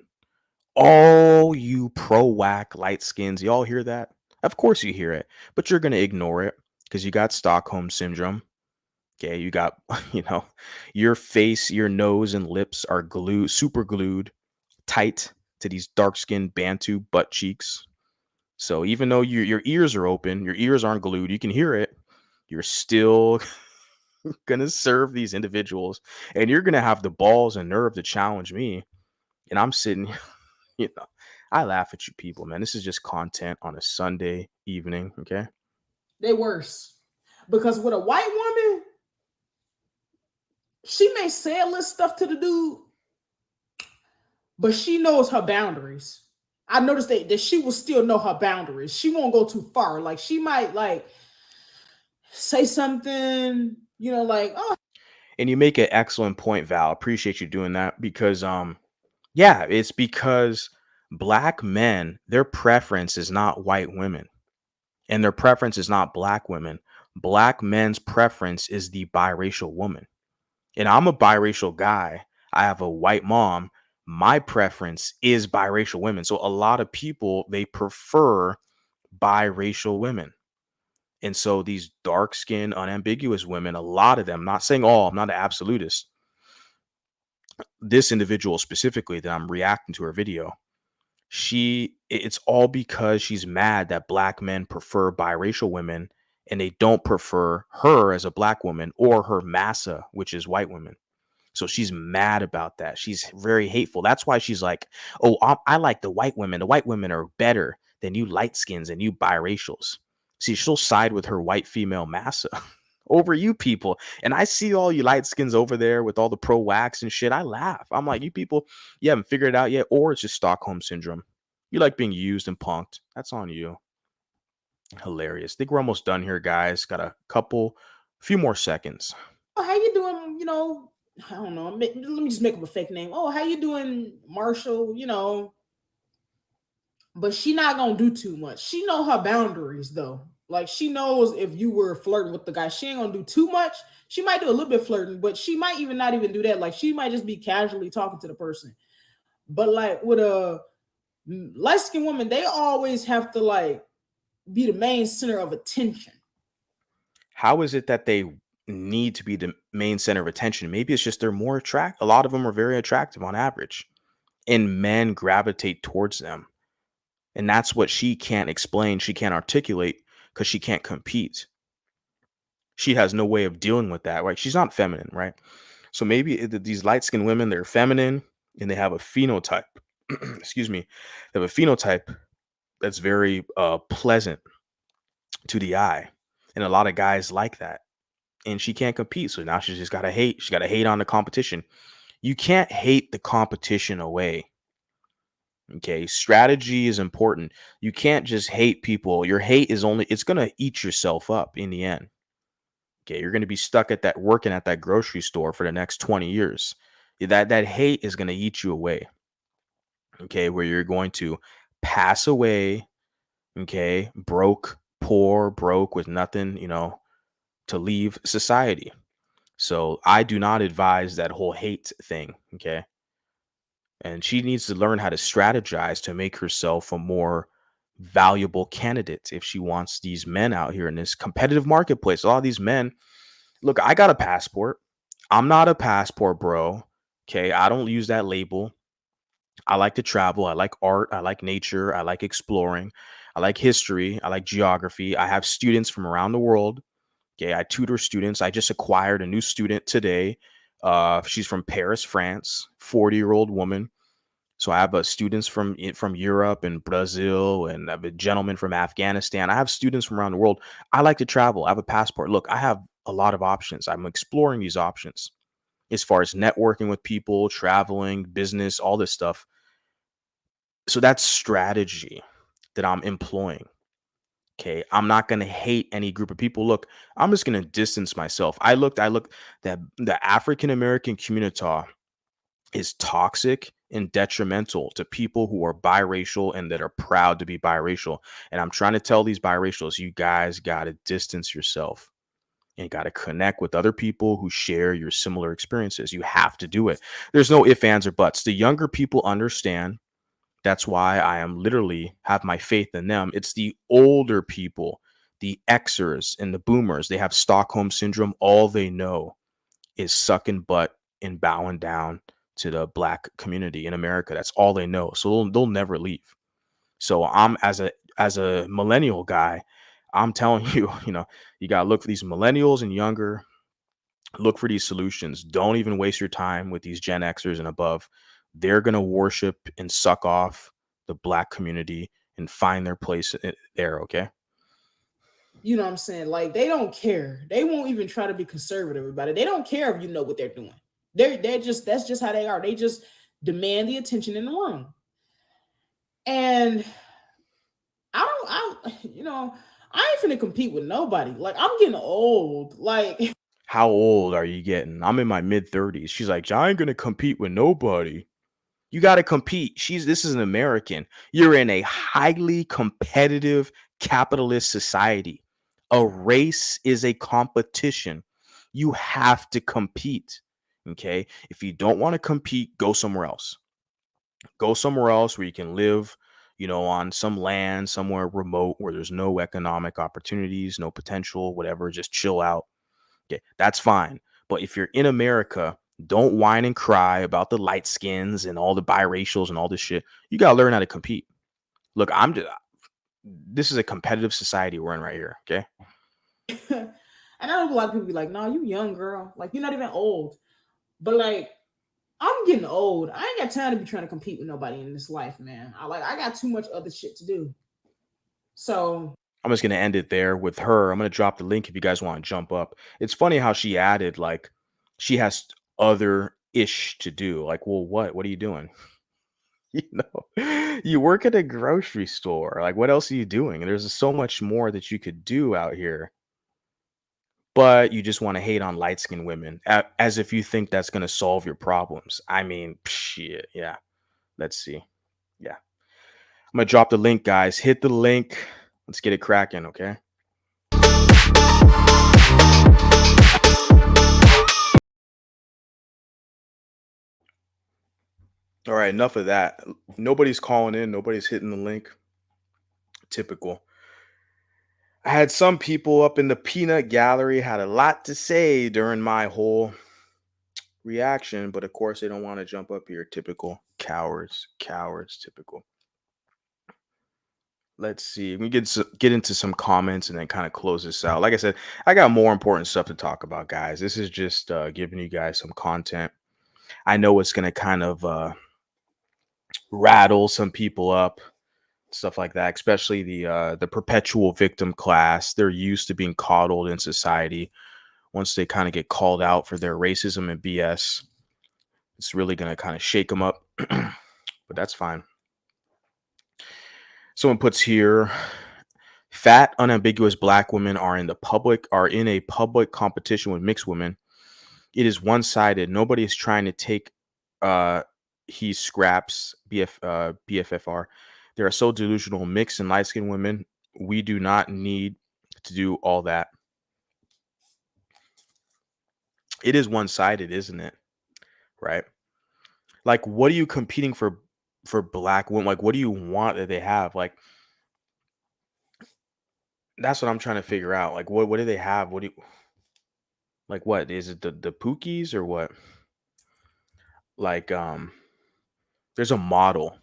All you pro whack light skins, y'all hear that? Of course you hear it, but you're gonna ignore it because you got Stockholm syndrome. Okay, you got, your face, your nose and lips are glued, super glued tight to these dark skinned Bantu butt cheeks. So even though your ears are open, your ears aren't glued, you can hear it. You're still gonna serve these individuals, and you're gonna have the balls and nerve to challenge me. And I'm sitting, I laugh at you people, man. This is just content on a Sunday evening, okay? They worse because with a white woman, she may say a little stuff to the dude, but she knows her boundaries. I noticed that she will still know her boundaries. She won't go too far. Like she might say something, like, oh. And you make an excellent point, Val. Appreciate you doing that because yeah, it's because black men, their preference is not white women. And their preference is not black women. Black men's preference is the biracial woman. And I'm a biracial guy. I have a white mom. My preference is biracial women. So a lot of people, they prefer biracial women. And so these dark skinned, unambiguous women, a lot of them, not saying all, I'm not an absolutist. This individual specifically that I'm reacting to her video, it's all because she's mad that black men prefer biracial women and they don't prefer her as a black woman or her massa, which is white women. So she's mad about that. She's very hateful. That's why she's like, oh, I like the white women. The white women are better than you light skins and you biracials. See, she'll side with her white female massa over you people. And I see all you light skins over there with all the pro wax and shit. I laugh. I'm like, you people, you haven't figured it out yet, or it's just Stockholm syndrome. You like being used and punked. That's on you. Hilarious. Think we're almost done here, guys. Got a few more seconds. Oh, how you doing? I don't know. Let me just make up a fake name. Oh, how you doing, Marshall? But she not gonna do too much. She know her boundaries though. Like she knows if you were flirting with the guy, she ain't gonna do too much. She might do a little bit flirting, but she might even not even do that. Like she might just be casually talking to the person. But like with a light skinned woman, they always have to like be the main center of attention. How is it that they need to be the main center of attention? Maybe it's just they're more attract. A lot of them are very attractive on average, and men gravitate towards them. And that's what she can't explain. She can't articulate because she can't compete. She has no way of dealing with that, right? She's not feminine, right? So maybe these light skinned women, they're feminine and they have a phenotype. Excuse me. They have a phenotype that's very pleasant to the eye. And a lot of guys like that. And she can't compete. So now she's just got to hate. She got to hate on the competition. You can't hate the competition away. Okay. Strategy is important. You can't just hate people. Your hate is only, it's going to eat yourself up in the end. Okay. You're going to be stuck at that, working at that grocery store for the next 20 years. That hate is going to eat you away. Okay. Where you're going to pass away. Okay. Broke with nothing, to leave society. So I do not advise that whole hate thing. Okay. And she needs to learn how to strategize to make herself a more valuable candidate if she wants these men out here in this competitive marketplace. A lot of these men, look, I got a passport. I'm not a passport bro. Okay. I don't use that label. I like to travel. I like art. I like nature. I like exploring. I like history. I like geography. I have students from around the world. Okay, I tutor students. I just acquired a new student today. She's from Paris, France, 40-year-old woman. So I have students from Europe and Brazil, and I have a gentleman from Afghanistan. I have students from around the world. I like to travel. I have a passport. Look, I have a lot of options. I'm exploring these options as far as networking with people, traveling, business, all this stuff. So that's strategy that I'm employing. Okay, I'm not gonna hate any group of people. Look, I'm just gonna distance myself. I looked that the African American community is toxic and detrimental to people who are biracial and that are proud to be biracial. And I'm trying to tell these biracials, you guys gotta distance yourself and gotta connect with other people who share your similar experiences. You have to do it. There's no ifs, ands, or buts. The younger people understand. That's why I am literally have my faith in them. It's the older people, the Xers and the boomers. They have Stockholm syndrome. All they know is sucking butt and bowing down to the black community in America. That's all they know. So they'll never leave. So I'm as a millennial guy, I'm telling you, you gotta look for these millennials and younger. Look for these solutions. Don't even waste your time with these Gen Xers and above. They're going to worship and suck off the black community and find their place there. Okay. You know what I'm saying? Like they don't care. They won't even try to be conservative about it. They don't care if you know what they're doing. They're just that's just how they are. They just demand the attention in the room. And I ain't finna compete with nobody. Like I'm getting old. Like How old are you getting? I'm in my mid 30s. She's like, I ain't going to compete with nobody. You got to compete. This is an American. You're in a highly competitive capitalist society. A race is a competition. You have to compete. Okay. If you don't want to compete, go somewhere else. Go somewhere else where you can live, on some land, somewhere remote where there's no economic opportunities, no potential, whatever. Just chill out. Okay. That's fine. But if you're in America, don't whine and cry about the light skins and all the biracials and all this shit. You gotta learn how to compete. Look, this is a competitive society we're in right here. Okay. and I know a lot of people be like, no, you young girl. Like you're not even old. But like I'm getting old. I ain't got time to be trying to compete with nobody in this life, man. I got too much other shit to do. So I'm just gonna end it there with her. I'm gonna drop the link if you guys want to jump up. It's funny how she added like she has other ish to do. Like, well, what? What are you doing? You work at a grocery store. Like, what else are you doing? And there's so much more that you could do out here, but you just want to hate on light skinned women as if you think that's going to solve your problems. I mean, shit. Yeah. Let's see. Yeah. I'm going to drop the link, guys. Hit the link. Let's get it cracking. Okay. All right, enough of that. Nobody's calling in, nobody's hitting the link. Typical. I had some people up in the peanut gallery had a lot to say during my whole reaction, but of course they don't want to jump up here. Typical cowards, cowards, typical. Let's see. We get into some comments and then kind of close this out. Like I said, I got more important stuff to talk about, guys. This is just giving you guys some content. I know it's gonna kind of rattle some people up, stuff like that. Especially the perpetual victim class. They're used to being coddled in society. Once they kind of get called out for their racism and BS, it's really gonna kind of shake them up. But that's fine. Someone puts here, fat, unambiguous black women are in a public competition with mixed women. It is one-sided. Nobody is trying to take he scraps BFFR. They are so delusional. Mixed and light-skinned women. We do not need to do all that. It is one-sided, isn't it? Right? Like, what are you competing for black women? Like, what do you want that they have? Like, that's what I'm trying to figure out. Like, what do they have? What do you like? What is it? The Pookies or what? Like, there's a model.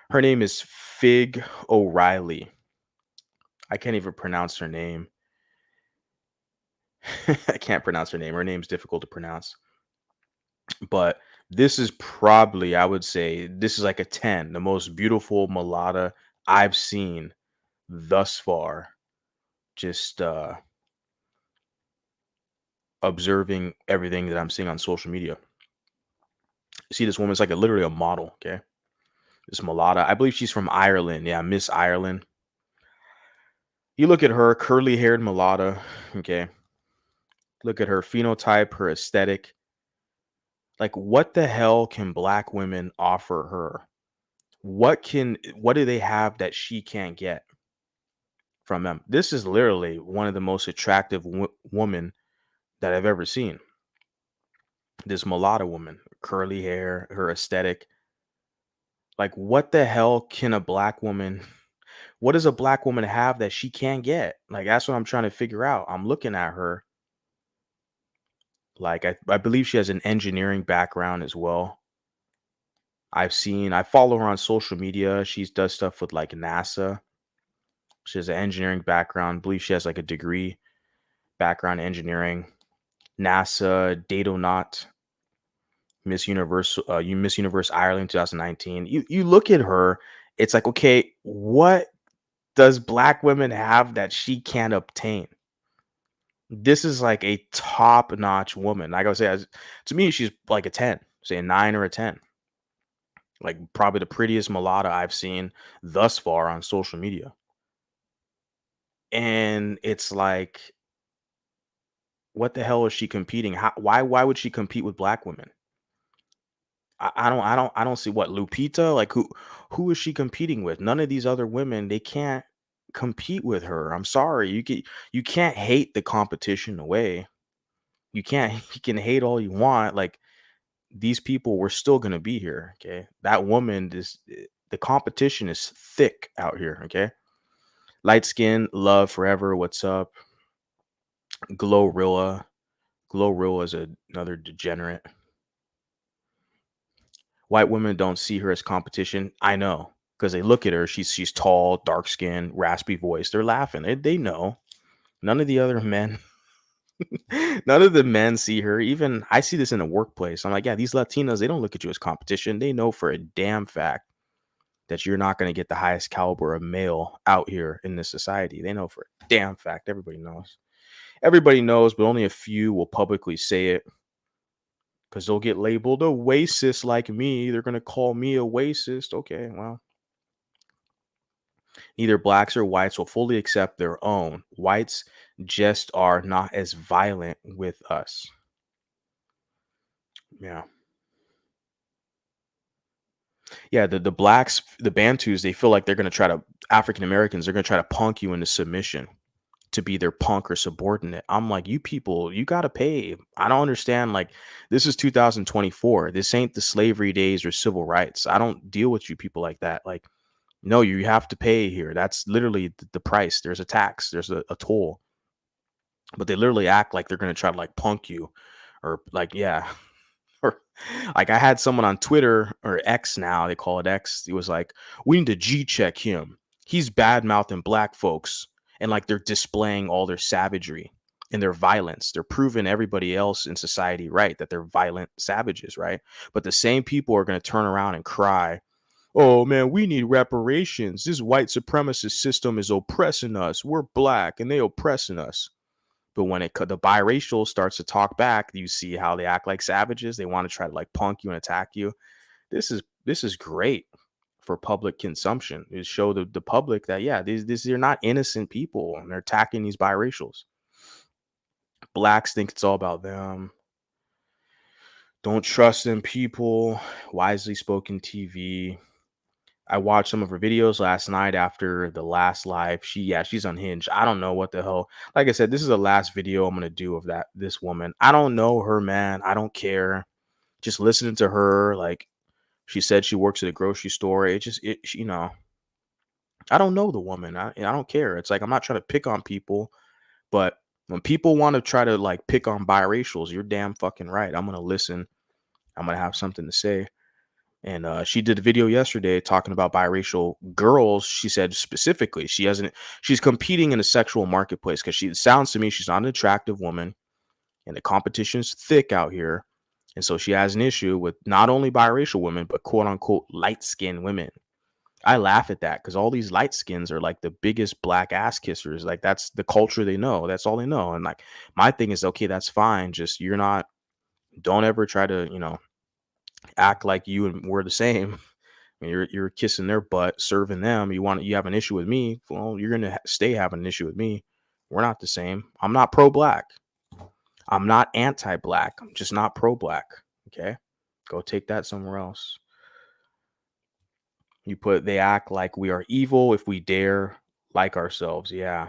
Her name is Fig O'Reilly. I can't even pronounce her name. I can't pronounce her name. Her name's difficult to pronounce. But this is probably, I would say, this is like a 10, the most beautiful mulatto I've seen thus far. Just observing everything that I'm seeing on social media. See, this woman's like literally a model. Okay, this mulatto. I believe she's from Ireland. Yeah, Miss Ireland. You look at her, curly haired mulatto. Okay, look at her phenotype, her aesthetic. Like, what the hell can black women offer her? What do they have that she can't get from them? This is literally one of the most attractive women that I've ever seen. This mulatto woman, curly hair, her aesthetic. Like, what the hell can a black woman what does a black woman have that she can't get? Like, that's what I'm trying to figure out. I'm looking at her. Like, I believe she has an engineering background as well. I follow her on social media. She does stuff with like NASA. She has an engineering background. I believe she has like a degree background in engineering. NASA, Datonaut, Miss Universe Ireland 2019. You look at her, it's like, okay, what does black women have that she can't obtain? This is like a top-notch woman. Like I would say, to me, she's like a 10, say a 9 or a 10. Like probably the prettiest mulatto I've seen thus far on social media. And it's like, what the hell is she competing? Why would she compete with black women? I don't see what Lupita, like who is she competing with? None of these other women, they can't compete with her. I'm sorry. You can't hate the competition away. You can't you can hate all you want. Like, these people were still gonna be here. Okay. That woman is the competition is thick out here. Okay. Light skin, love forever. What's up? Glorilla. Glorilla is another degenerate. White women don't see her as competition. I know, because they look at her. She's tall, dark skin, raspy voice. They're laughing. They know. None of the other men, none of the men see her. Even I see this in the workplace. I'm like, yeah, these Latinas, they don't look at you as competition. They know for a damn fact that you're not going to get the highest caliber of male out here in this society. They know for a damn fact. Everybody knows. Everybody knows, but only a few will publicly say it, because they'll get labeled a racist like me. They're going to call me a racist. Okay, well, neither blacks or whites will fully accept their own. Whites just are not as violent with us. Yeah. Yeah, the blacks, the Bantus, they feel like they're going to try to, African Americans, they're going to try to punk you into submission. to be their punk or subordinate. I'm like, you people, you got to pay. I don't understand. Like, this is 2024. This ain't the slavery days or civil rights. I don't deal with you people like that. Like, no, you have to pay here. That's literally the price. There's a tax, there's a toll. But they literally act like they're going to try to like punk you or like, yeah. Or like I had someone on Twitter or X now, they call it X. He was like, we need to G check him. He's bad mouthing black folks. And like they're displaying all their savagery and their violence. They're proving everybody else in society right that they're violent savages, right? But the same people are going to turn around and cry, oh man, we need reparations. This white supremacist system is oppressing us. We're black and they oppressing us. But when the biracial starts to talk back, you see how they act like savages. They want to try to like punk you and attack you. This is great for public consumption. It show the public that yeah, these are not innocent people and they're attacking these biracials. Blacks think it's all about them. Don't trust in people. Wisely spoken TV. I watched some of her videos last night after the last live. She's unhinged. I don't know what the hell. Like I said, this is the last video I'm gonna do of this woman. I don't know her, man. I don't care. Just listening to her, like she said she works at a grocery store. I don't know the woman. I don't care. It's like I'm not trying to pick on people, but when people want to try to like pick on biracials, you're damn fucking right. I'm gonna listen. I'm gonna have something to say. And she did a video yesterday talking about biracial girls. She said specifically she's competing in a sexual marketplace because it sounds to me she's not an attractive woman and the competition's thick out here. And so she has an issue with not only biracial women, but quote unquote light skinned women. I laugh at that because all these light skins are like the biggest black ass kissers. Like that's the culture they know. That's all they know. And like my thing is, okay, that's fine. Just don't ever try to, act like you and we're the same. I mean, you're kissing their butt, serving them. You have an issue with me. Well, you're gonna stay having an issue with me. We're not the same. I'm not pro-black. I'm not anti-black. I'm just not pro-black. Okay, go take that somewhere else. They act like we are evil if we dare like ourselves. Yeah.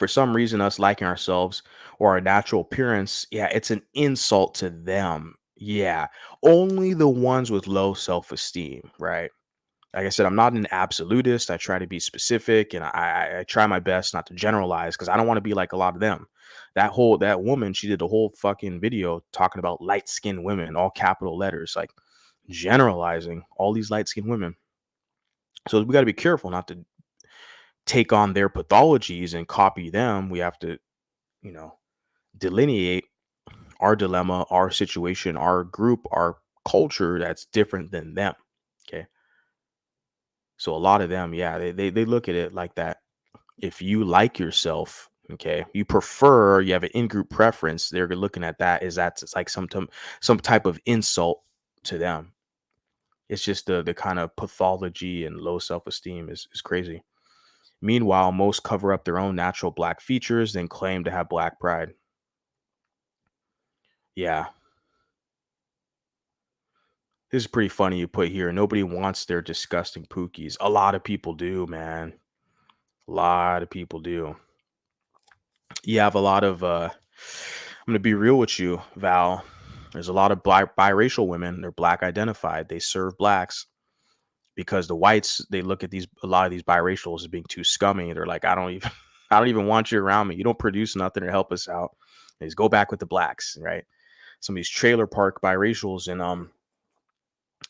For some reason, us liking ourselves or our natural appearance, yeah, it's an insult to them. Yeah. Only the ones with low self-esteem, right? Like I said, I'm not an absolutist. I try to be specific and I try my best not to generalize because I don't want to be like a lot of them. That woman, she did a whole fucking video talking about light skinned women, all capital letters, like generalizing all these light skinned women. So we got to be careful not to take on their pathologies and copy them. We have to, you know, delineate our dilemma, our situation, our group, our culture that's different than them. Okay. So a lot of them, yeah, they look at it like that. If you like yourself, okay, you have an in-group preference, they're looking at that as it's like some type of insult to them. It's just the kind of pathology and low self-esteem is crazy. Meanwhile, most cover up their own natural black features, then claim to have black pride. Yeah. This is pretty funny you put here. Nobody wants their disgusting pookies. A lot of people do, man. A lot of people do. You have a lot of I'm gonna be real with you, Val. There's a lot of biracial women. They're black identified. They serve blacks because the whites, they look at a lot of these biracials as being too scummy. They're like, I don't even I don't even want you around me. You don't produce nothing to help us out. They just go back with the blacks, right? Some of these trailer park biracials, and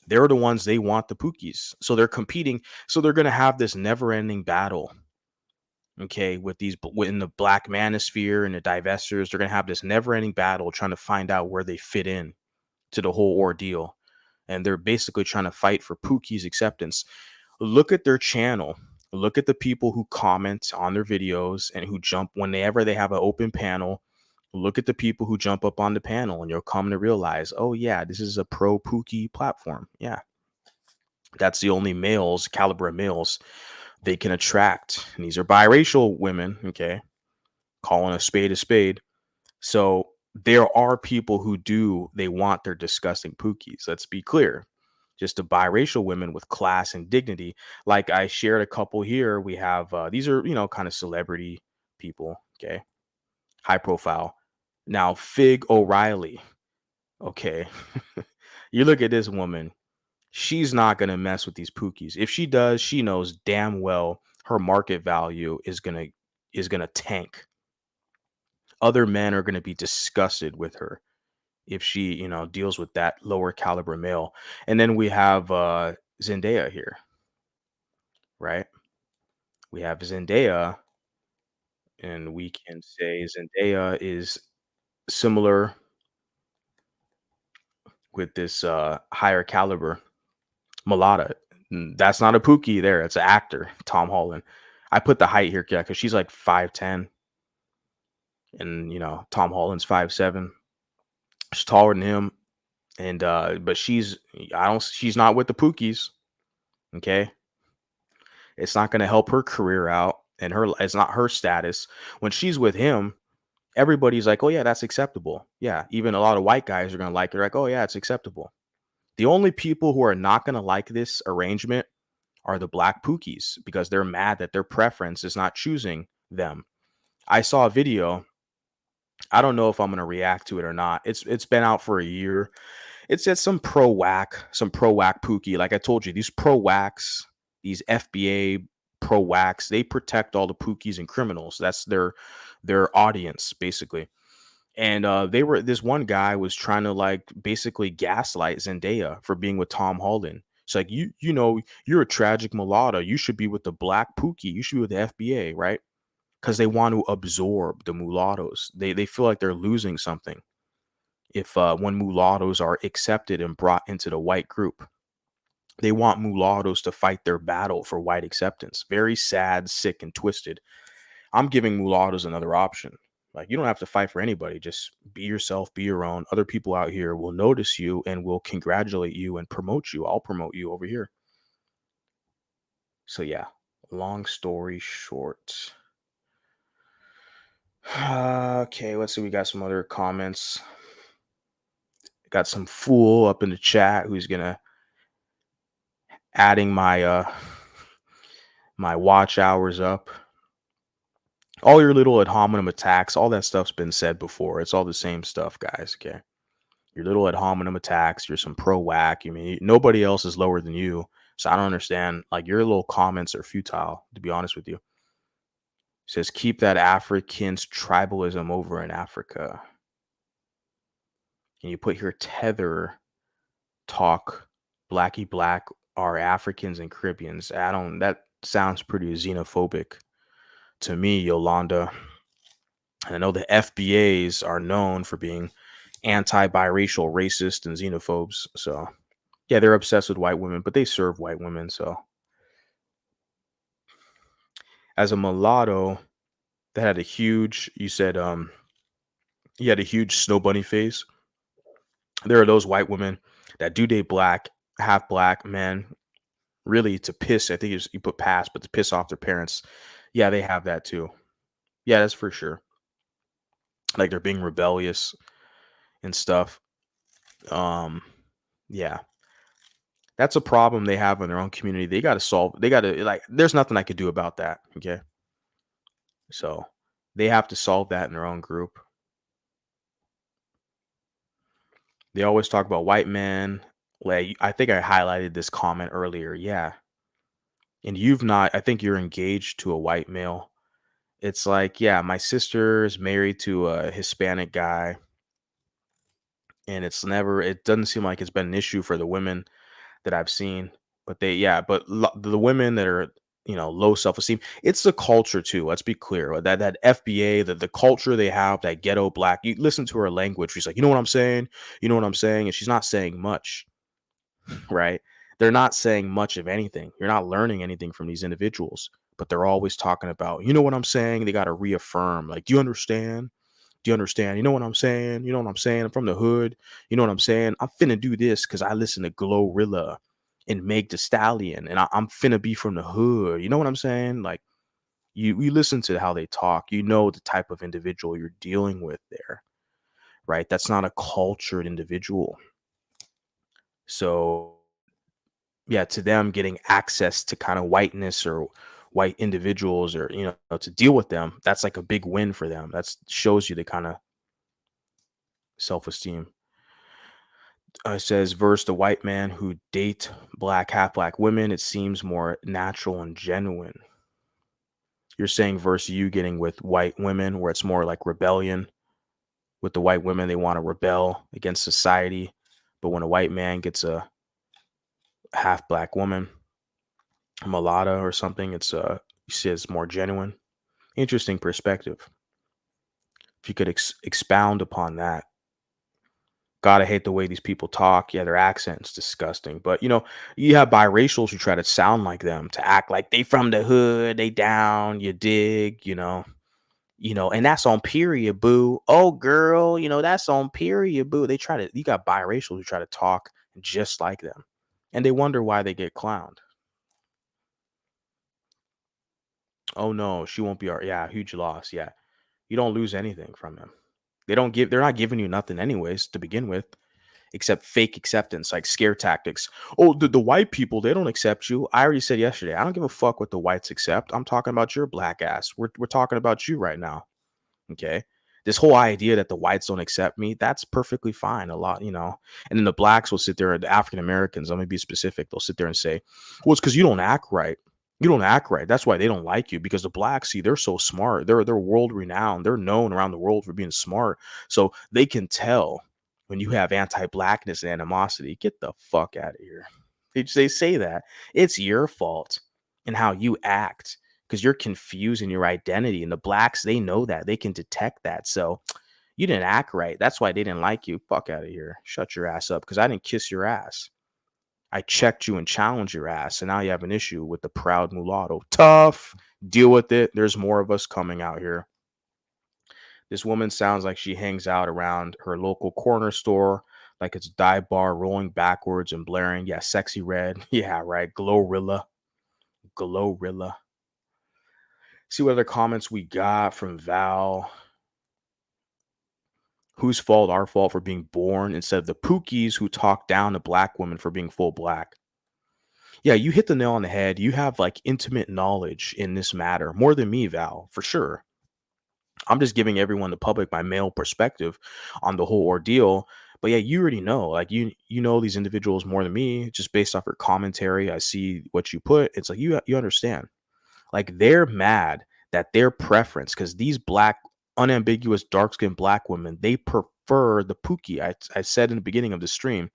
they're the ones they want the pookies. So they're competing. So they're gonna have this never-ending battle. Okay, with in the black manosphere and the divestors, they're gonna have this never-ending battle trying to find out where they fit in to the whole ordeal. And they're basically trying to fight for Pookie's acceptance. Look at their channel. Look at the people who comment on their videos and who jump whenever they have an open panel. Look at the people who jump up on the panel, and you'll come to realize, oh yeah, this is a pro Pookie platform. Yeah, that's the only caliber of males they can attract. And these are biracial women. Okay, calling a spade a spade. So there are people who they want their disgusting Pookies. Let's be clear. just the biracial women with class and dignity. Like I shared a couple here. We have these are, kind of celebrity people, okay? High profile. Now, Fig O'Reilly, okay. You look at this woman, she's not going to mess with these pookies. If she does, she knows damn well her market value is going to tank. Other men are going to be disgusted with her if she, deals with that lower caliber male. And then we have Zendaya here, right? We have Zendaya, and we can say Zendaya is similar with this higher caliber Mulatto. That's not a Pookie there. It's an actor, Tom Holland. I put the height here because she's like 5'10", and Tom Holland's 5'7". She's taller than him, and but she's not with the Pookies. Okay, it's not going to help her career out, and it's not her status when she's with him. Everybody's like, oh yeah, that's acceptable. Yeah, even a lot of white guys are going to like it. Like, oh yeah, it's acceptable. The only people who are not going to like this arrangement are the black Pookies because they're mad that their preference is not choosing them. I saw a video. I don't know if I'm going to react to it or not. It's been out for a year. It said some pro whack Pookie. Like I told you, these pro whacks, these FBA pro whacks, they protect all the Pookies and criminals. That's their audience basically. And this one guy was trying to like basically gaslight Zendaya for being with Tom Holland. It's like you're a tragic mulatto. You should be with the black Pookie. You should be with the FBA, right? Because they want to absorb the mulattoes. They feel like they're losing something if when mulattoes are accepted and brought into the white group. They want mulattoes to fight their battle for white acceptance. Very sad, sick, and twisted. I'm giving mulattoes another option. Like, you don't have to fight for anybody. Just be yourself, be your own. Other people out here will notice you and will congratulate you and promote you. I'll promote you over here. So yeah, long story short. Okay, let's see. We got some other comments. Got some fool up in the chat who's gonna adding my watch hours up. All your little ad hominem attacks, all that stuff's been said before. It's all the same stuff, guys. Okay. Your little ad hominem attacks, you're some pro whack. I mean, nobody else is lower than you. So I don't understand. Like, your little comments are futile, to be honest with you. It says, keep that Africans tribalism over in Africa. And you put here tether talk, blacky black are Africans and Caribbeans. That sounds pretty xenophobic to me, Yolanda. And I know the FBAs are known for being anti-biracial, racist, and xenophobes. So yeah, they're obsessed with white women, but they serve white women. So as a mulatto that had a huge, you said he had a huge snow bunny face. There are those white women that do date black, half black men, really to piss. I think you put pass, but to piss off their parents. Yeah, they have that too. Yeah, that's for sure. Like they're being rebellious and stuff. Um, yeah, that's a problem they have in their own community. They got to solve. They got to like. There's nothing I could do about that. Okay, so they have to solve that in their own group. They always talk about white men. Like I think I highlighted this comment earlier. Yeah, and you've not. I think you're engaged to a white male. It's like, yeah, my sister is married to a Hispanic guy, and it doesn't seem like it's been an issue for the women that I've seen. But the women that are, low self-esteem, it's the culture too. Let's be clear. That FBA, the culture they have, that ghetto black, you listen to her language. She's like, you know what I'm saying? You know what I'm saying? And she's not saying much, right? They're not saying much of anything. You're not learning anything from these individuals, but they're always talking about, you know what I'm saying? They got to reaffirm, like, do you understand? Do you understand? You know what I'm saying? You know what I'm saying? I'm from the hood. You know what I'm saying? I'm finna do this because I listen to Glorilla and Meg the Stallion, and I'm finna be from the hood. You know what I'm saying? Like, you listen to how they talk. You know the type of individual you're dealing with there, right? That's not a cultured individual. So yeah, to them getting access to kind of whiteness or white individuals, or to deal with them, that's like a big win for them. That shows you the kind of self-esteem. It says, versus the white man who date black, half black women, it seems more natural and genuine. You're saying versus you getting with white women, where it's more like rebellion. With the white women, they want to rebel against society, but when a white man gets a half black woman, a mulatto or something, you see it's more genuine. Interesting perspective. If you could expound upon that. God, I hate the way these people talk. Yeah, their accent's disgusting. But you have biracials who try to sound like them, to act like they from the hood, they down, you dig, and that's on period, boo. Oh, girl, that's on period, boo. You got biracials who try to talk just like them, and they wonder why they get clowned. Oh no, she won't be our, yeah, huge loss. Yeah, you don't lose anything from them. They're not giving you nothing anyways to begin with, except fake acceptance, like scare tactics. Oh, the white people, they don't accept you. I already said yesterday, I don't give a fuck what the whites accept. I'm talking about your black ass. We're talking about you right now. Okay. This whole idea that the whites don't accept me, that's perfectly fine. A lot, and then the blacks will sit there, the African Americans, let me be specific. They'll sit there and say, well, it's because you don't act right. You don't act right. That's why they don't like you, because the blacks, see, they're so smart. They're world renowned. They're known around the world for being smart. So they can tell when you have anti-blackness and animosity. Get the fuck out of here. They say that. It's your fault and how you act, because you're confusing your identity. And the blacks, they know that. They can detect that. So you didn't act right. That's why they didn't like you. Fuck out of here. Shut your ass up, because I didn't kiss your ass. I checked you and challenged your ass. And now you have an issue with the proud mulatto. Tough. Deal with it. There's more of us coming out here. This woman sounds like she hangs out around her local corner store, like it's dive bar, rolling backwards and blaring. Yeah, sexy red. Yeah, right. Glorilla. Glorilla. See what other comments we got from Val. Whose fault? Our fault for being born, instead of the Pookies who talk down to black women for being full black. Yeah, you hit the nail on the head. You have like intimate knowledge in this matter, more than me, Val, for sure. I'm just giving everyone, the public, my male perspective on the whole ordeal. But yeah, you already know, like you know these individuals more than me, just based off your commentary. I see what you put. It's like you understand. Like, they're mad that their preference, because these black, unambiguous, dark skinned black women, they prefer the Pookie. I said in the beginning of the stream,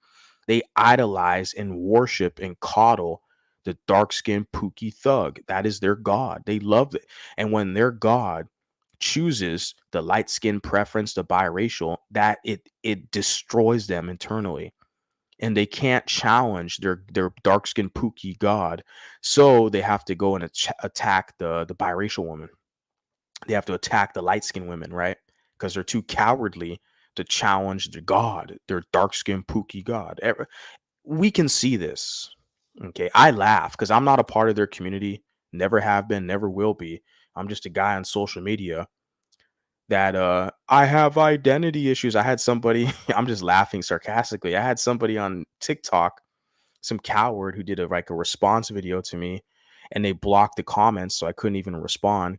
they idolize and worship and coddle the dark skinned Pookie thug. That is their god. They love it. And when their god chooses the light skin preference, the biracial, that it destroys them internally, and they can't challenge their dark skinned Pookie god, so they have to go and attack the biracial woman. They have to attack the light skinned women, right? Because they're too cowardly to challenge their god, their dark skinned Pookie god. We can see this. Okay, I laugh because I'm not a part of their community. Never have been, never will be. I'm just a guy on social media that I have identity issues. I had somebody, I'm just laughing sarcastically. I had somebody on TikTok, some coward who did a response video to me, and they blocked the comments so I couldn't even respond,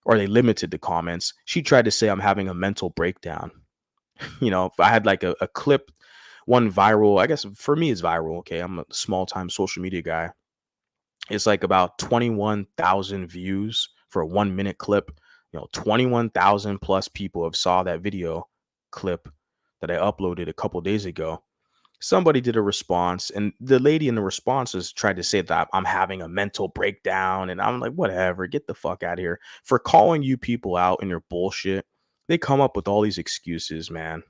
or they limited the comments. She tried to say I'm having a mental breakdown. If I had like a clip, one viral, I guess for me it's viral. Okay, I'm a small time social media guy. It's like about 21,000 views for a 1 minute clip. 21,000 plus people have saw that video clip that I uploaded a couple days ago. Somebody did a response, and the lady in the responses tried to say that I'm having a mental breakdown. And I'm like, whatever, get the fuck out of here. For calling you people out in your bullshit, they come up with all these excuses, man.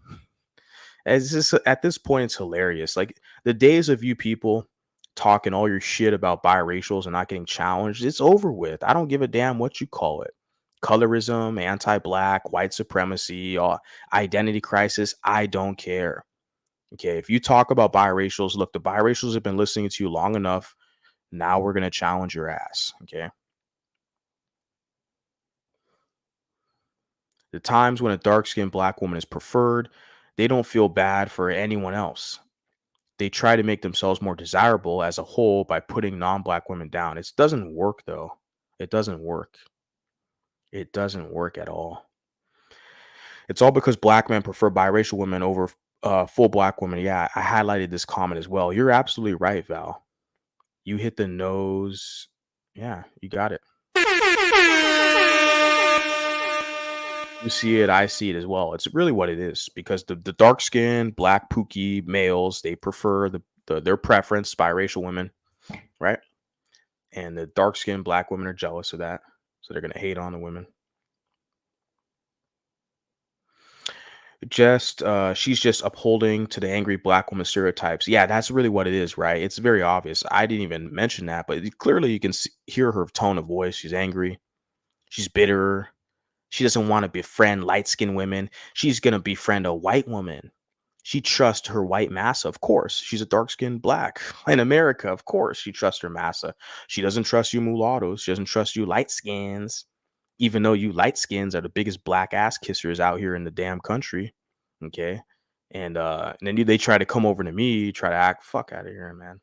It's just, at this point, it's hilarious. Like, the days of you people talking all your shit about biracials and not getting challenged, it's over with. I don't give a damn what you call it. Colorism, anti-black, white supremacy, identity crisis. I don't care. Okay, if you talk about biracials, look, the biracials have been listening to you long enough. Now we're gonna challenge your ass. Okay. The times when a dark-skinned black woman is preferred, they don't feel bad for anyone else. they try to make themselves more desirable as a whole by putting non-black women down. It doesn't work though. It doesn't work. It doesn't work at all. It's all because black men prefer biracial women over full black women. Yeah, I highlighted this comment as well. You're absolutely right, Val. You hit the nose. Yeah, you got it. You see it, I see it as well. It's really what it is because the dark skinned black pookie males, they prefer their preference biracial women, right? And the dark skinned black women are jealous of that, so they're gonna hate on the women. Just she's just upholding to the angry black woman stereotypes. Yeah, that's really what it is, right? It's very obvious. I didn't even mention that, but clearly you can hear her tone of voice. She's angry. She's bitter. She doesn't want to befriend light skinned women. She's gonna befriend a white woman. She trusts her white massa, of course. She's a dark skinned black in America, of course. She trusts her massa. She doesn't trust you mulattoes. She doesn't trust you light skins, even though you light skins are the biggest black ass kissers out here in the damn country. Okay. And then they try to come over to me, try to act fuck out of here, man.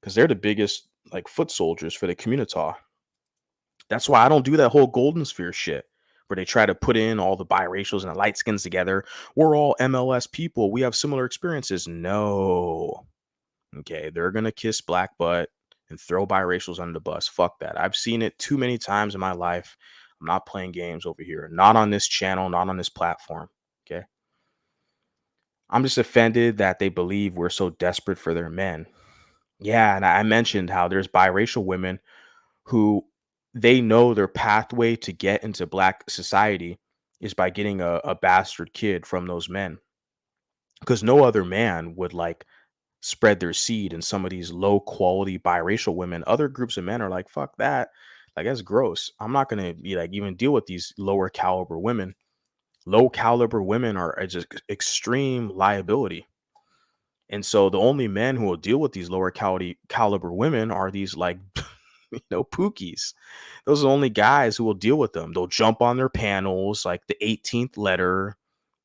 Because they're the biggest like foot soldiers for the community. That's why I don't do that whole golden sphere shit where they try to put in all the biracials and the light skins together. We're all MLS people. We have similar experiences. No. Okay. They're going to kiss black butt and throw biracials under the bus. Fuck that. I've seen it too many times in my life. I'm not playing games over here. Not on this channel, not on this platform. Okay. I'm just offended that they believe we're so desperate for their men. Yeah. And I mentioned how there's biracial women who they know their pathway to get into black society is by getting a bastard kid from those men because no other man would like spread their seed in some of these low quality biracial women. Other groups of men are like, fuck that. Like, that's gross. I'm not going to be like even deal with these lower caliber women. Low caliber women are just extreme liability. And so the only men who will deal with these lower caliber women are these like pookies. Those are the only guys who will deal with them. They'll jump on their panels, like the 18th letter.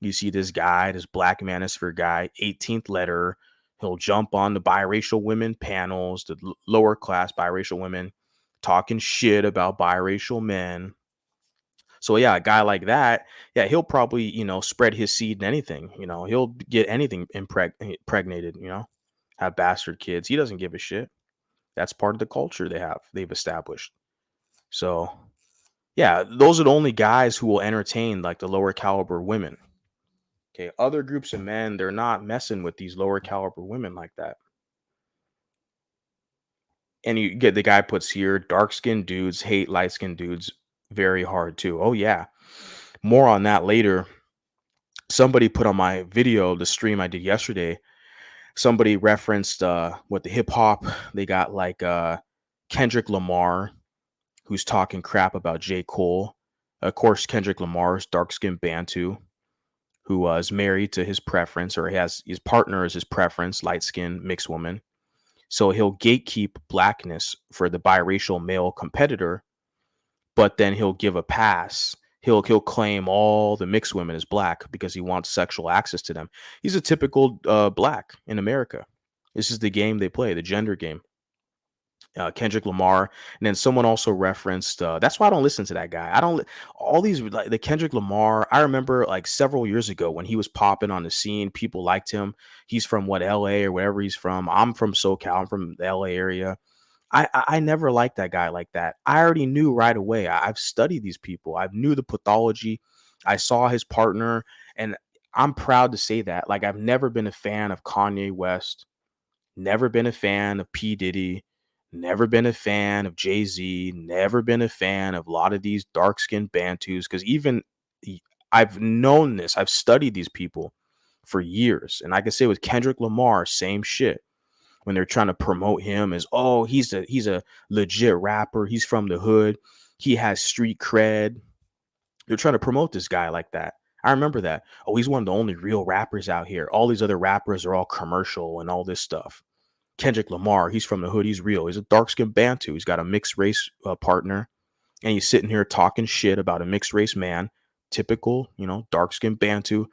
You see this guy, this black manosphere guy, 18th letter. He'll jump on the biracial women panels, the lower class biracial women, talking shit about biracial men. So yeah, a guy like that, yeah, he'll probably, spread his seed in anything. He'll get anything impregnated, have bastard kids. He doesn't give a shit. That's part of the culture they've established. So yeah, those are the only guys who will entertain like the lower caliber women. Okay, other groups of men, they're not messing with these lower caliber women like that. And you get the guy puts here, dark skinned dudes hate light skinned dudes very hard too. Oh yeah. More on that later. Somebody put on my video, the stream I did yesterday, somebody referenced what the hip hop, they got like Kendrick Lamar, who's talking crap about J. Cole. Of course, Kendrick Lamar's dark skinned Bantu, who is married to his preference, or he has his partner as his preference, light skinned mixed woman. So he'll gatekeep blackness for the biracial male competitor, but then he'll give a pass. He'll claim all the mixed women as black because he wants sexual access to them. He's a typical black in America. This is the game they play, the gender game. Kendrick Lamar, and then someone also referenced. That's why I don't listen to that guy. I don't all these like the Kendrick Lamar. I remember like several years ago when he was popping on the scene, people liked him. He's from LA or wherever he's from. I'm from SoCal. I'm from the LA area. I never liked that guy like that. I already knew right away. I've studied these people. I knew the pathology. I saw his partner, and I'm proud to say that. Like I've never been a fan of Kanye West. Never been a fan of P. Diddy. Never been a fan of Jay-Z. Never been a fan of a lot of these dark-skinned Bantus. Because even I've known this. I've studied these people for years. And I can say with Kendrick Lamar, same shit. When they're trying to promote him as, oh, he's a legit rapper. He's from the hood. He has street cred. They're trying to promote this guy like that. I remember that. Oh, he's one of the only real rappers out here. All these other rappers are all commercial and all this stuff. Kendrick Lamar, he's from the hood. He's real. He's a dark-skinned Bantu. He's got a mixed race partner. And he's sitting here talking shit about a mixed race man. Typical, dark-skinned Bantu.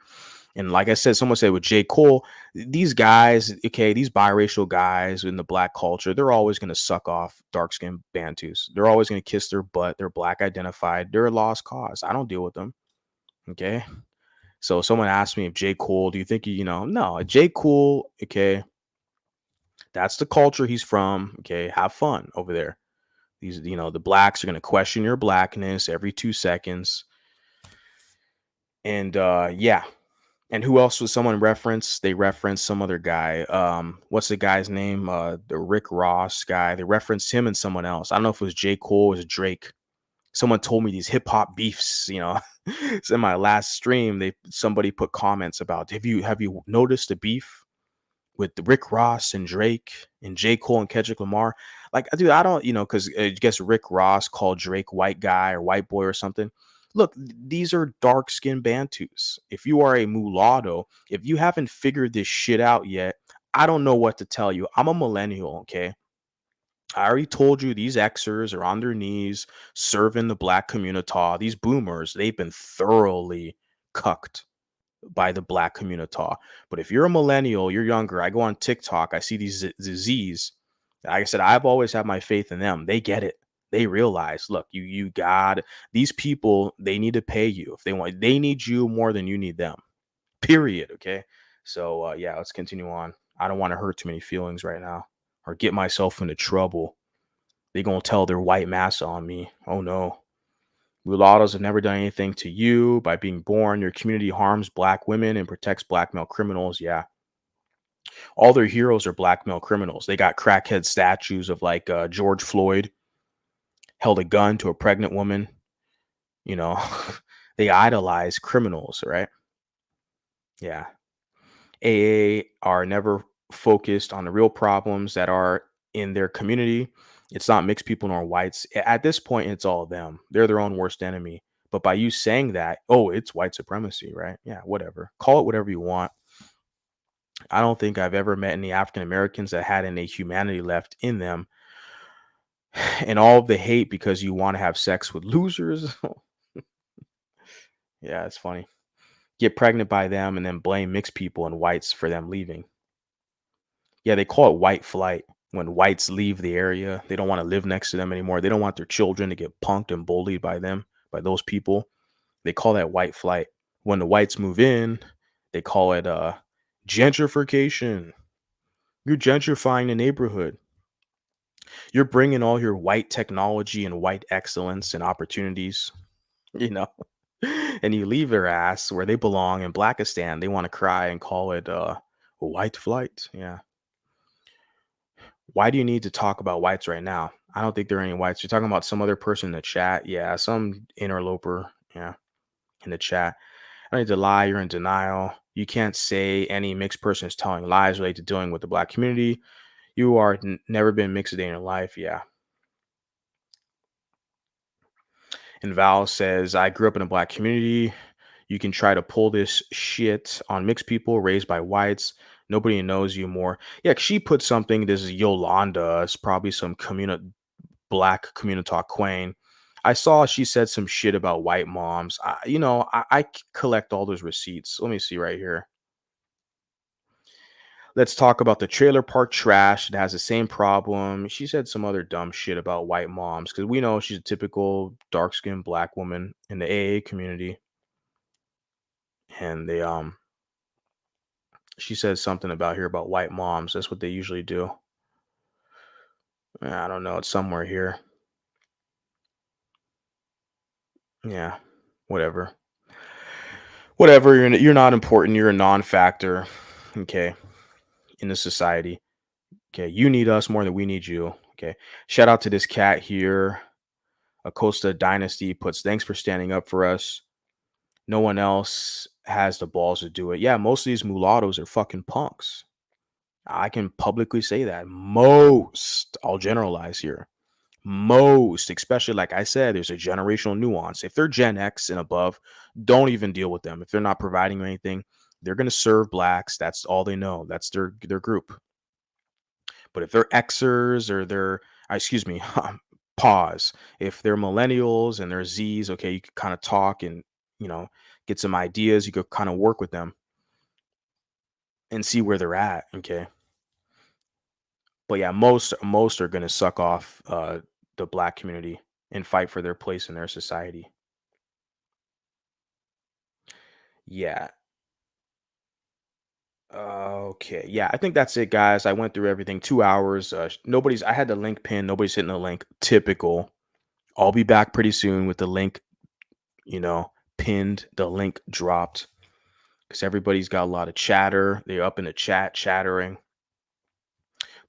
And like I said, someone said with J. Cole, these guys, okay, these biracial guys in the black culture, they're always going to suck off dark skinned Bantus. They're always going to kiss their butt. They're black identified. They're a lost cause. I don't deal with them. Okay. So someone asked me if J. Cole, do you think no, J. Cole, okay, that's the culture he's from. Okay. Have fun over there. These, the blacks are going to question your blackness every 2 seconds. And yeah. And who else was someone referenced? They referenced some other guy. What's the guy's name? The Rick Ross guy. They referenced him and someone else. I don't know if it was J. Cole or it was Drake. Someone told me these hip hop beefs, So in my last stream, somebody put comments about have you noticed the beef with the Rick Ross and Drake and J. Cole and Kendrick Lamar? Like, dude, I don't, because I guess Rick Ross called Drake white guy or white boy or something. Look, these are dark skinned Bantus. If you are a mulatto, if you haven't figured this shit out yet, I don't know what to tell you. I'm a millennial, okay? I already told you these Xers are on their knees serving the black community. These boomers, they've been thoroughly cucked by the black community. But if you're a millennial, you're younger, I go on TikTok, I see these Z's. Like I said, I've always had my faith in them. They get it. They realize, look, you got these people, they need to pay you if they need you more than you need them. Period. Okay. So yeah, let's continue on. I don't want to hurt too many feelings right now or get myself into trouble. They gonna tell their white massa on me. Oh no. Mulattoes have never done anything to you. By being born, your community harms black women and protects black male criminals. Yeah. All their heroes are black male criminals. They got crackhead statues of like George Floyd held a gun to a pregnant woman. You know, they idolize criminals, right? Yeah. AA are never focused on the real problems that are in their community. It's not mixed people nor whites. At this point, it's all them. They're their own worst enemy. But by you saying that, oh, it's white supremacy, right? Yeah, whatever. Call it whatever you want. I don't think I've ever met any African Americans that had any humanity left in them. And all of the hate because you want to have sex with losers. Yeah, it's funny. Get pregnant by them and then blame mixed people and whites for them leaving. Yeah, they call it white flight. When whites leave the area, they don't want to live next to them anymore. They don't want their children to get punked and bullied by them, by those people. They call that white flight. When the whites move in, they call it gentrification. You're gentrifying the neighborhood. You're bringing all your white technology and white excellence and opportunities, you know, and you leave their ass where they belong in Blackistan. They want to cry and call it white flight. Yeah. Why do you need to talk about whites right now? I don't think there are any whites. You're talking about some other person in the chat. Yeah, some interloper. Yeah, in the chat. I don't need to lie. You're in denial. You can't say any mixed person is telling lies related to dealing with the black community. You are never been mixed a day in your life. Yeah. And Val says, I grew up in a black community. You can try to pull this shit on mixed people raised by whites. Nobody knows you more. Yeah, she put something. This is Yolanda. It's probably some black community queen. I saw she said some shit about white moms. I collect all those receipts. Let me see right here. Let's talk about the trailer park trash. It has the same problem. She said some other dumb shit about white moms because we know she's a typical dark-skinned black woman in the AA community. And she says something about here about white moms. That's what they usually do. I don't know. It's somewhere here. Yeah, whatever. Whatever. You're not important. You're a non-factor. Okay, in the society. Okay, you need us more than we need you. Okay, shout out to this cat here. Acosta Dynasty puts, thanks for standing up for us. No one else has the balls to do it. Yeah, most of these mulattoes are fucking punks. I can publicly say that. Most, I'll generalize here. Most, especially like I said, there's a generational nuance. If they're Gen X and above, don't even deal with them. If they're not providing anything, they're going to serve blacks. That's all they know. That's their group. But if they're Xers or excuse me, pause. If they're millennials and they're Zs, okay, you can kind of talk and, get some ideas. You could kind of work with them. and see where they're at. Okay. But yeah, most are gonna suck off the black community and fight for their place in their society. Yeah. Okay. Yeah, I think that's it, guys. I went through everything. 2 hours. Nobody's. I had the link pinned. Nobody's hitting the link. Typical. I'll be back pretty soon with the link. You know, pinned. The link dropped because everybody's got a lot of chatter. They're up in the chat chattering.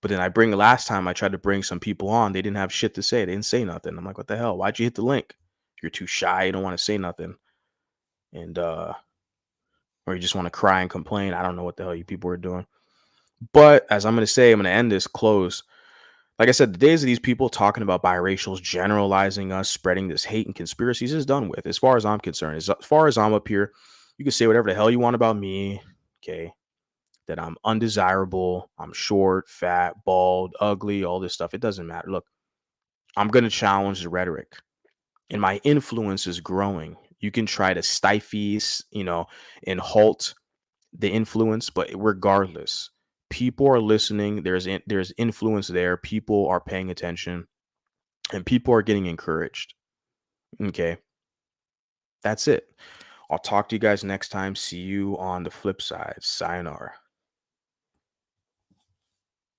But then last time I tried to bring some people on, they didn't have shit to say. They didn't say nothing. I'm like, what the hell? Why'd you hit the link? You're too shy. You don't want to say nothing. And or you just want to cry and complain. I don't know what the hell you people are doing. But as I'm gonna say, I'm gonna end this close. Like I said, the days of these people talking about biracials, generalizing us, spreading this hate and conspiracies is done with. As far as I'm concerned, as far as I'm up here, you can say whatever the hell you want about me. Okay. That I'm undesirable, I'm short, fat, bald, ugly, all this stuff. It doesn't matter. Look, I'm going to challenge the rhetoric, and my influence is growing. You can try to stifle, and halt the influence, but regardless, people are listening. There's influence there. People are paying attention, and people are getting encouraged. Okay, that's it. I'll talk to you guys next time. See you on the flip side. Sayonara.